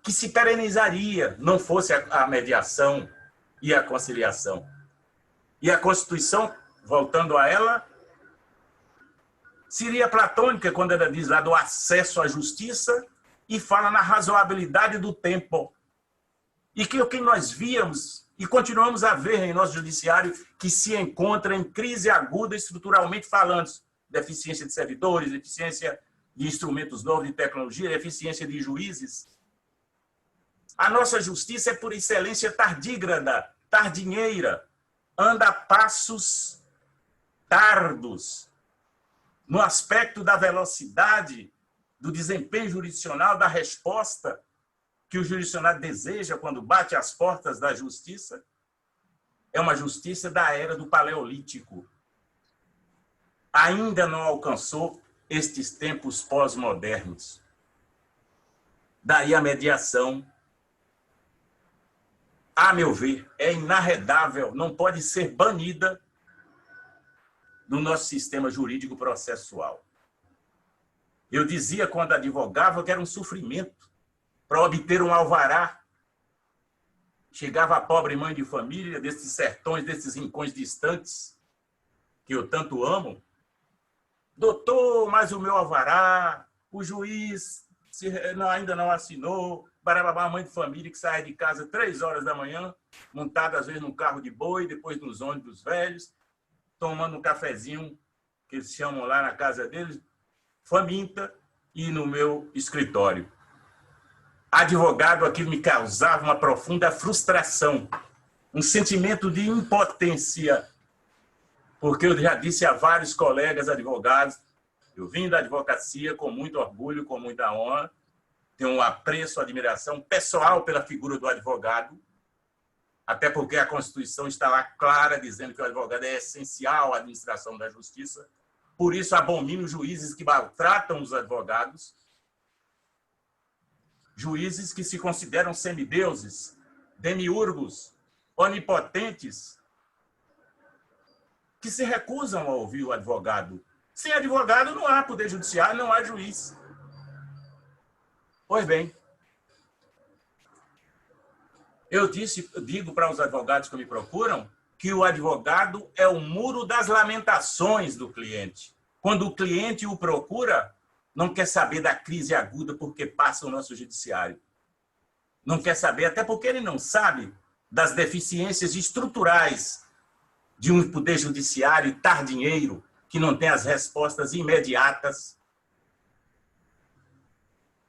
que se perenizaria, não fosse a mediação e a conciliação. E a Constituição, voltando a ela, seria platônica quando ela diz lá do acesso à justiça e fala na razoabilidade do tempo. E que o que nós víamos e continuamos a ver em nosso judiciário que se encontra em crise aguda estruturalmente falando, deficiência de servidores, deficiência de instrumentos novos de tecnologia, deficiência de juízes. A nossa justiça é, por excelência, tardígrada, tardinheira, anda a passos tardos, no aspecto da velocidade, do desempenho jurisdicional, da resposta que o jurisdicionado deseja quando bate às portas da justiça. É uma justiça da era do Paleolítico. Ainda não alcançou estes tempos pós-modernos. Daí a mediação, a meu ver, é inarredável, não pode ser banida do nosso sistema jurídico processual. Eu dizia, quando advogava, que era um sofrimento para obter um alvará. Chegava a pobre mãe de família desses sertões, desses rincões distantes, que eu tanto amo. Doutor, mas o meu alvará, o juiz ainda não assinou. Barababá, mãe de família que sai de casa 3 horas da manhã, montada às vezes num carro de boi, depois nos ônibus velhos, tomando um cafezinho, que eles chamam lá na casa deles, faminta, e no meu escritório. Advogado, aquilo me causava uma profunda frustração, um sentimento de impotência, porque eu já disse a vários colegas advogados, eu vim da advocacia com muito orgulho, com muita honra, tenho um apreço, admiração pessoal pela figura do advogado, até porque a Constituição está lá clara, dizendo que o advogado é essencial à administração da justiça. Por isso, abomino juízes que maltratam os advogados, juízes que se consideram semideuses, demiurgos, onipotentes, que se recusam a ouvir o advogado. Sem advogado não há poder judiciário, não há juiz. Pois bem, eu digo para os advogados que me procuram que o advogado é o muro das lamentações do cliente. Quando o cliente o procura, não quer saber da crise aguda porque passa o nosso judiciário. Não quer saber, até porque ele não sabe das deficiências estruturais de um poder judiciário tardinheiro que não tem as respostas imediatas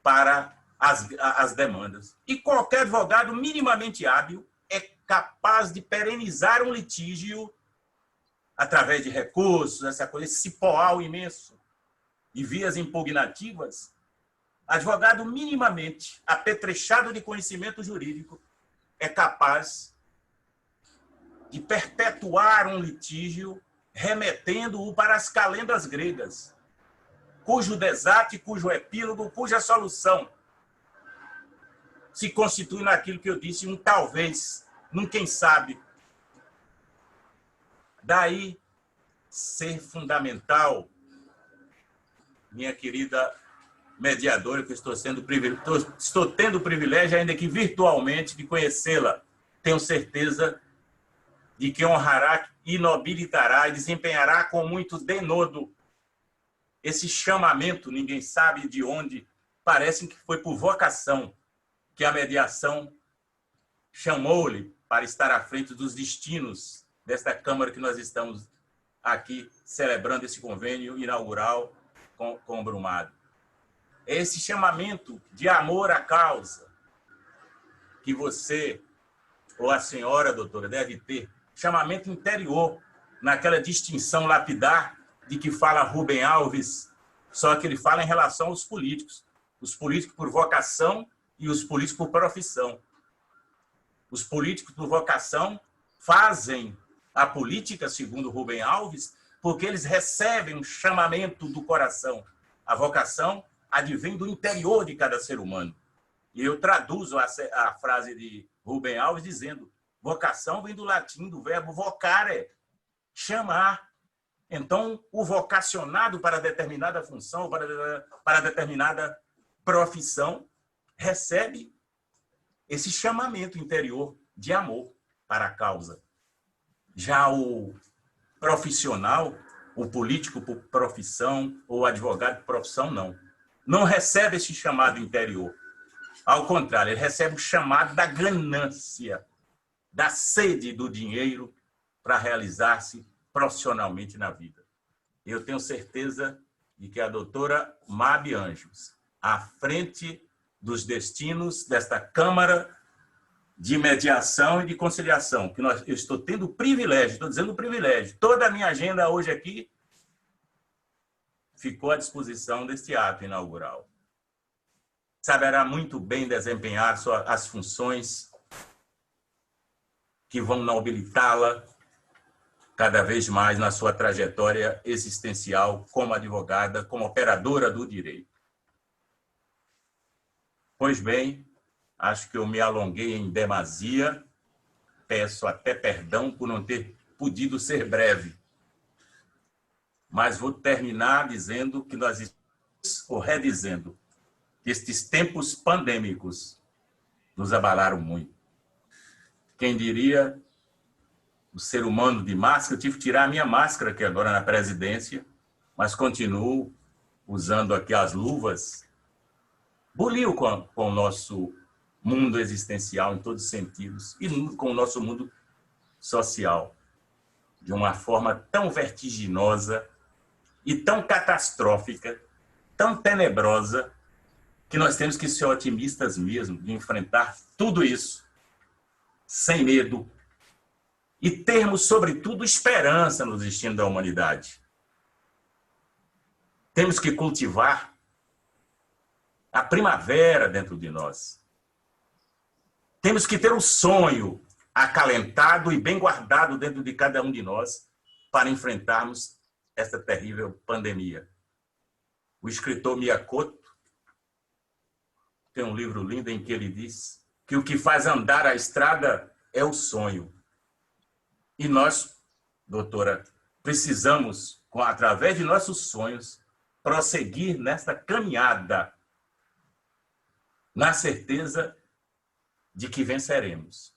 para as demandas. E qualquer advogado minimamente hábil é capaz de perenizar um litígio através de recursos, essa coisa, esse cipoal imenso e vias impugnativas. Advogado minimamente apetrechado de conhecimento jurídico é capaz de perpetuar um litígio remetendo-o para as calendas gregas, cujo desate, cujo epílogo, cuja solução se constitui naquilo que eu disse, um talvez, num quem sabe. Daí ser fundamental, minha querida mediadora, que estou tendo o privilégio, ainda que virtualmente, de conhecê-la. Tenho certeza de que honrará e nobilitará e desempenhará com muito denodo esse chamamento, ninguém sabe de onde, parece que foi por vocação que a mediação chamou-lhe para estar à frente dos destinos desta Câmara que nós estamos aqui celebrando esse convênio inaugural com o Brumado. É esse chamamento de amor à causa que você, ou a senhora, doutora, deve ter, chamamento interior, naquela distinção lapidar de que fala Rubem Alves, só que ele fala em relação aos políticos. Os políticos por vocação e os políticos por profissão. Os políticos por vocação fazem a política, segundo Rubem Alves, porque eles recebem um chamamento do coração. A vocação advém do interior de cada ser humano. E eu traduzo a frase de Rubem Alves dizendo: vocação vem do latim, do verbo vocare, chamar. Então, o vocacionado para determinada função, para determinada profissão, recebe esse chamamento interior de amor para a causa. Já o profissional, o político por profissão, ou o advogado por profissão, não. Não recebe esse chamado interior. Ao contrário, ele recebe o chamado da ganância, da sede do dinheiro para realizar-se profissionalmente na vida. Eu tenho certeza de que a doutora Mabe Anjos, à frente dos destinos desta Câmara de Mediação e de Conciliação, que eu estou tendo o privilégio, estou dizendo o privilégio, toda a minha agenda hoje aqui ficou à disposição deste ato inaugural. Saberá muito bem desempenhar as funções que vão nobilitá-la cada vez mais na sua trajetória existencial como advogada, como operadora do direito. Pois bem, acho que eu me alonguei em demasia, peço até perdão por não ter podido ser breve, mas vou terminar dizendo que ou redizendo, que estes tempos pandêmicos nos abalaram muito. Quem diria, o ser humano de máscara, eu tive que tirar a minha máscara aqui agora na presidência, mas continuo usando aqui as luvas. Buliu com o nosso mundo existencial em todos os sentidos e com o nosso mundo social, de uma forma tão vertiginosa e tão catastrófica, tão tenebrosa, que nós temos que ser otimistas mesmo, de enfrentar tudo isso sem medo e termos, sobretudo, esperança no destino da humanidade. Temos que cultivar a primavera dentro de nós. Temos que ter um sonho acalentado e bem guardado dentro de cada um de nós para enfrentarmos esta terrível pandemia. O escritor Miyakoto tem um livro lindo em que ele diz que o que faz andar a estrada é o sonho. E nós, doutora, precisamos, através de nossos sonhos, prosseguir nesta caminhada, na certeza de que venceremos.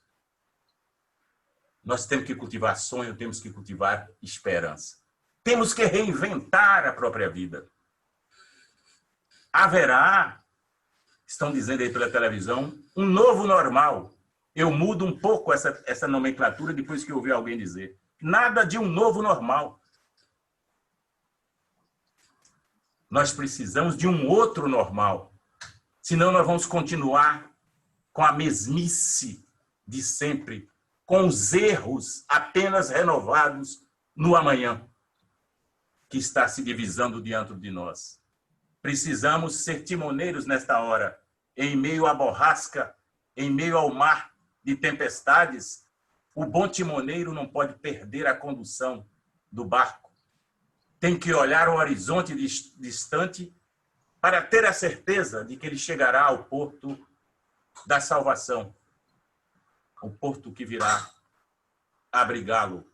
Nós temos que cultivar sonho, temos que cultivar esperança. Temos que reinventar a própria vida. haverá, estão dizendo aí pela televisão, um novo normal. Eu mudo um pouco essa nomenclatura depois que eu ouvi alguém dizer. Nada de um novo normal. Nós precisamos de um outro normal. Senão nós vamos continuar com a mesmice de sempre, com os erros apenas renovados no amanhã, que está se divisando diante de nós. Precisamos ser timoneiros nesta hora, em meio à borrasca, em meio ao mar de tempestades. O bom timoneiro não pode perder a condução do barco. Tem que olhar o horizonte distante para ter a certeza de que ele chegará ao porto da salvação, o porto que virá abrigá-lo.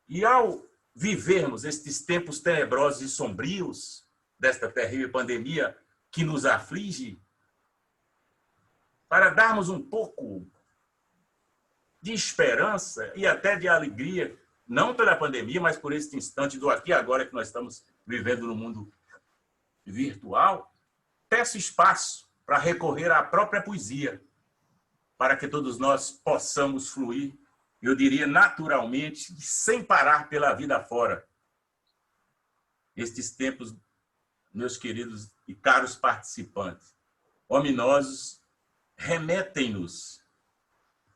E ao vivermos estes tempos tenebrosos e sombrios desta terrível pandemia que nos aflige, para darmos um pouco de esperança e até de alegria, não pela pandemia, mas por este instante do aqui e agora que nós estamos vivendo no mundo virtual, peço espaço para recorrer à própria poesia, para que todos nós possamos fluir, eu diria naturalmente, sem parar pela vida fora. Estes tempos, meus queridos e caros participantes, ominosos, remetem-nos.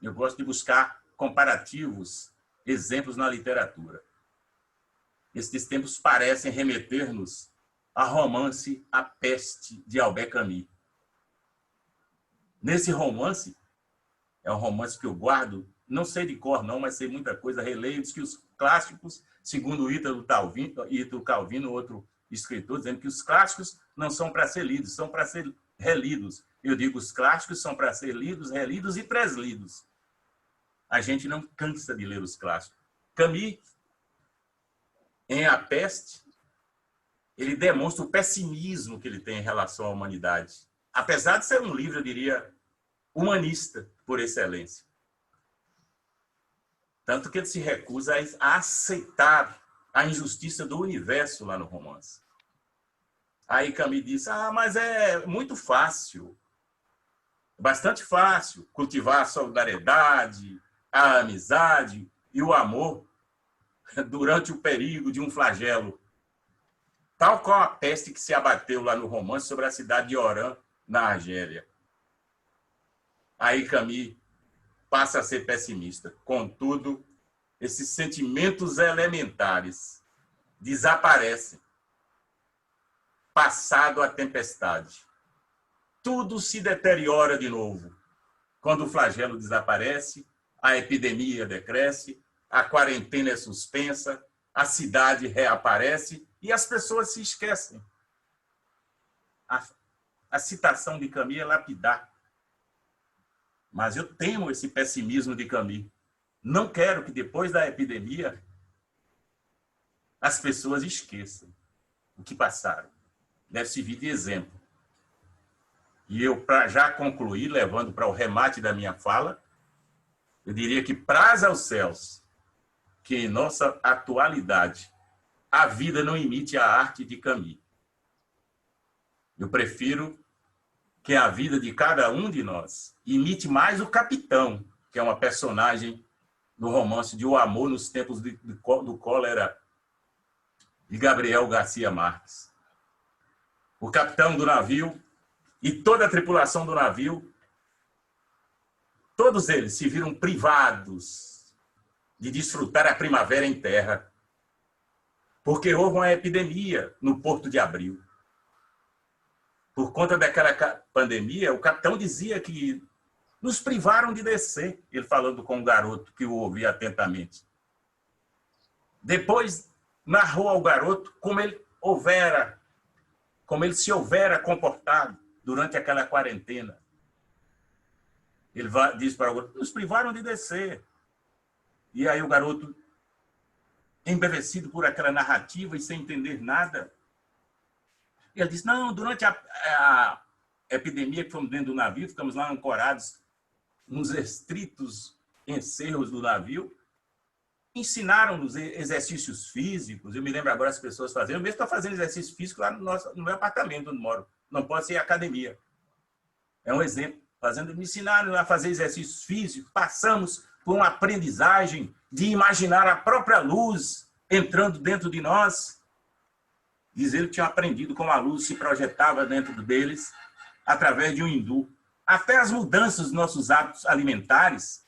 Eu gosto de buscar comparativos, exemplos na literatura. Estes tempos parecem remeter-nos ao romance A Peste, de Albert Camus. Nesse romance, é um romance que eu guardo, não sei de cor não, mas sei muita coisa, releio, diz que os clássicos, segundo o Ítalo Calvino, outro escritor, dizendo que os clássicos não são para ser lidos, são para ser relidos. Eu digo, os clássicos são para ser lidos, relidos e translidos. A gente não cansa de ler os clássicos. Camus, em A Peste, ele demonstra o pessimismo que ele tem em relação à humanidade. Apesar de ser um livro, eu diria, humanista por excelência. Tanto que ele se recusa a aceitar a injustiça do universo lá no romance. Aí Camus diz, mas é muito fácil, bastante fácil, cultivar a solidariedade, a amizade e o amor durante o perigo de um flagelo, tal qual a peste que se abateu lá no romance sobre a cidade de Oran, na Argélia. Aí Camus passa a ser pessimista. Contudo, esses sentimentos elementares desaparecem, passado a tempestade. Tudo se deteriora de novo. Quando o flagelo desaparece, a epidemia decresce, a quarentena é suspensa, a cidade reaparece e as pessoas se esquecem. A citação de Camus é lapidar. Mas eu temo esse pessimismo de Camus. Não quero que depois da epidemia as pessoas esqueçam o que passaram. Deve servir de exemplo. E eu, para já concluir, levando para o remate da minha fala, eu diria que praza aos céus que em nossa atualidade a vida não imite a arte de Camus. Eu prefiro que a vida de cada um de nós imite mais o capitão, que é uma personagem do romance de O Amor nos Tempos do Cólera, de Gabriel Garcia Marques. O capitão do navio e toda a tripulação do navio, todos eles se viram privados de desfrutar a primavera em terra, porque houve uma epidemia no Porto de Abril. Por conta daquela pandemia, o capitão dizia que nos privaram de descer, ele falando com o garoto que o ouvia atentamente. Depois narrou ao garoto como ele se houvera comportado durante aquela quarentena. Ele diz para o garoto, nos privaram de descer. E aí o garoto, embevecido por aquela narrativa e sem entender nada, ele disse, não, durante a epidemia que fomos dentro do navio, ficamos lá ancorados nos estritos encerros do navio, ensinaram-nos exercícios físicos. Eu me lembro agora as pessoas fazendo. Eu mesmo estou fazendo exercício físico lá no meu apartamento onde moro. Não pode ser academia. É um exemplo. Me ensinaram a fazer exercícios físicos. Passamos por uma aprendizagem de imaginar a própria luz entrando dentro de nós. Diz ele que tinha aprendido como a luz se projetava dentro deles através de um hindu. Até as mudanças dos nossos hábitos alimentares.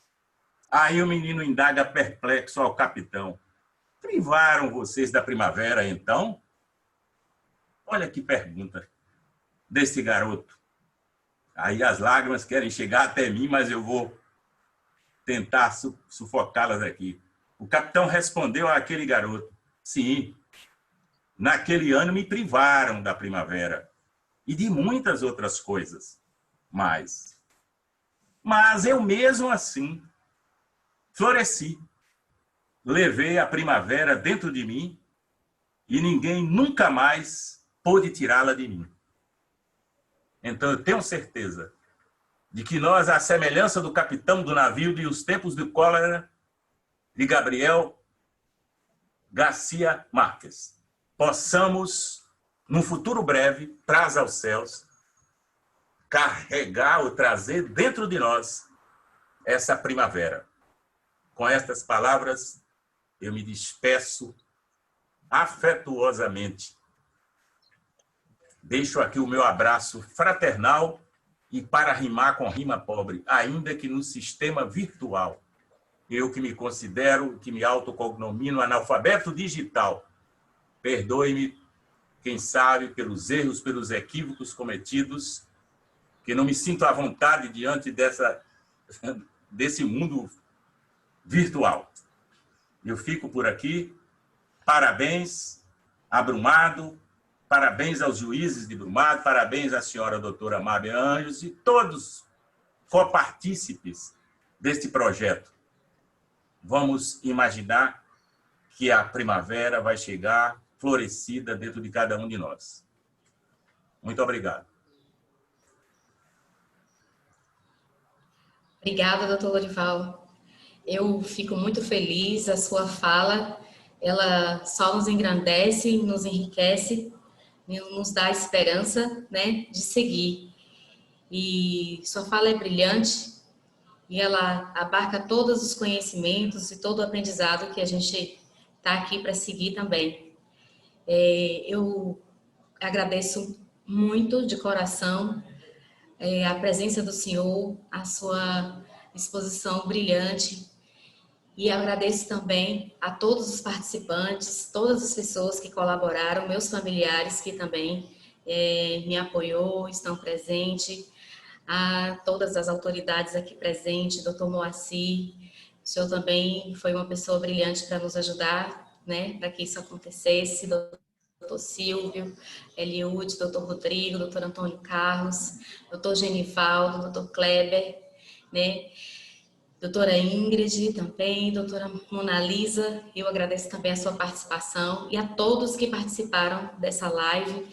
Aí o menino indaga perplexo ao capitão. Privaram vocês da primavera, então? Olha que pergunta desse garoto. Aí as lágrimas querem chegar até mim, mas eu vou tentar sufocá-las aqui. O capitão respondeu àquele garoto: sim, naquele ano me privaram da primavera e de muitas outras coisas. Mas eu mesmo assim floresci, levei a primavera dentro de mim e ninguém nunca mais pôde tirá-la de mim. Então eu tenho certeza de que nós, à semelhança do capitão do navio de Os Tempos do Cólera, de Gabriel Garcia Marques, possamos, num futuro breve, traz aos céus, carregar ou trazer dentro de nós essa primavera. Com estas palavras, eu me despeço afetuosamente. Deixo aqui o meu abraço fraternal e para rimar com rima pobre, ainda que no sistema virtual. Eu que me considero, que me autocognomino analfabeto digital. Perdoe-me, quem sabe, pelos erros, pelos equívocos cometidos, que não me sinto à vontade diante desse mundo virtual. Eu fico por aqui. Parabéns a Brumado, parabéns aos juízes de Brumado, parabéns à senhora doutora Mábia Anjos e todos copartícipes deste projeto. Vamos imaginar que a primavera vai chegar florescida dentro de cada um de nós. Muito obrigado. Obrigada, doutor Lorival. Eu fico muito feliz, a sua fala, ela só nos engrandece, nos enriquece, nos dá esperança, né, de seguir. E sua fala é brilhante e ela abarca todos os conhecimentos e todo o aprendizado que a gente está aqui para seguir também. Eu agradeço muito de coração a presença do senhor, a sua exposição brilhante. E agradeço também a todos os participantes, todas as pessoas que colaboraram, meus familiares que também me apoiou, estão presentes, a todas as autoridades aqui presentes, doutor Moacir, o senhor também foi uma pessoa brilhante para nos ajudar, né, para que isso acontecesse, doutor Silvio, Eliude, doutor Rodrigo, doutor Antônio Carlos, doutor Genivaldo, doutor Kleber, né, doutora Ingrid também, doutora Mona Lisa, eu agradeço também a sua participação e a todos que participaram dessa live.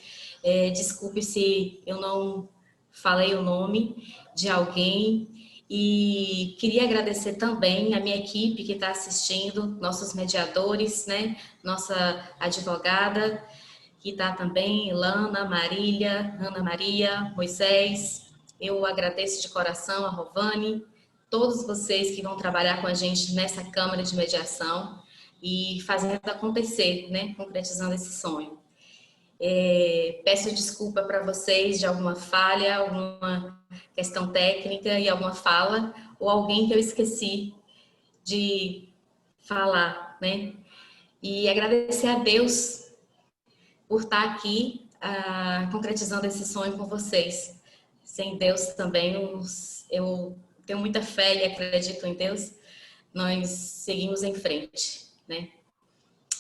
Desculpe se eu não falei o nome de alguém e queria agradecer também a minha equipe que está assistindo, nossos mediadores, né? Nossa advogada, que está também, Lana, Marília, Ana Maria, Moisés. Eu agradeço de coração a Rovani, todos vocês que vão trabalhar com a gente nessa Câmara de Mediação e fazendo acontecer, né, concretizando esse sonho. Peço desculpa para vocês de alguma falha, alguma questão técnica e alguma fala, ou alguém que eu esqueci de falar, né? E agradecer a Deus por estar aqui concretizando esse sonho com vocês. Sem Deus também, eu tenho muita fé e acredito em Deus, nós seguimos em frente, né?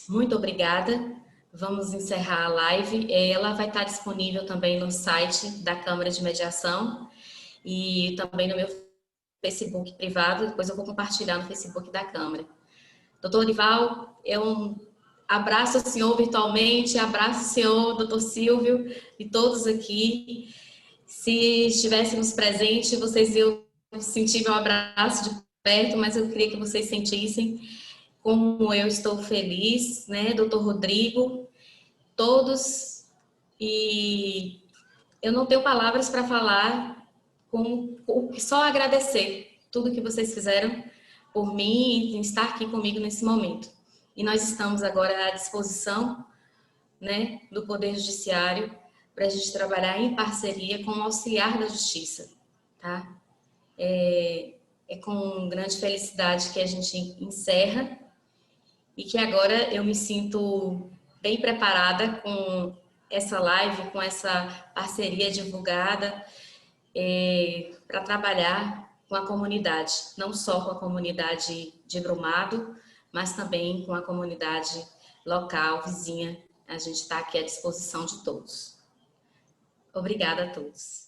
Muito obrigada. Vamos encerrar a live. Ela vai estar disponível também no site da Câmara de Mediação e também no meu Facebook privado. Depois eu vou compartilhar no Facebook da Câmara. Doutor Lorival, eu abraço o senhor virtualmente, abraço o senhor, doutor Silvio e todos aqui. Se estivéssemos presentes, vocês iam sentir meu abraço de perto, mas eu queria que vocês sentissem. como eu estou feliz, né, doutor Rodrigo, todos, e eu não tenho palavras para falar, só agradecer tudo que vocês fizeram por mim e estar aqui comigo nesse momento. E nós estamos agora à disposição, né, do Poder Judiciário para a gente trabalhar em parceria com o auxiliar da Justiça, tá? É com grande felicidade que a gente encerra e que agora eu me sinto bem preparada com essa live, com essa parceria divulgada para trabalhar com a comunidade, não só com a comunidade de Brumado, mas também com a comunidade local, vizinha. A gente está aqui à disposição de todos. Obrigada a todos.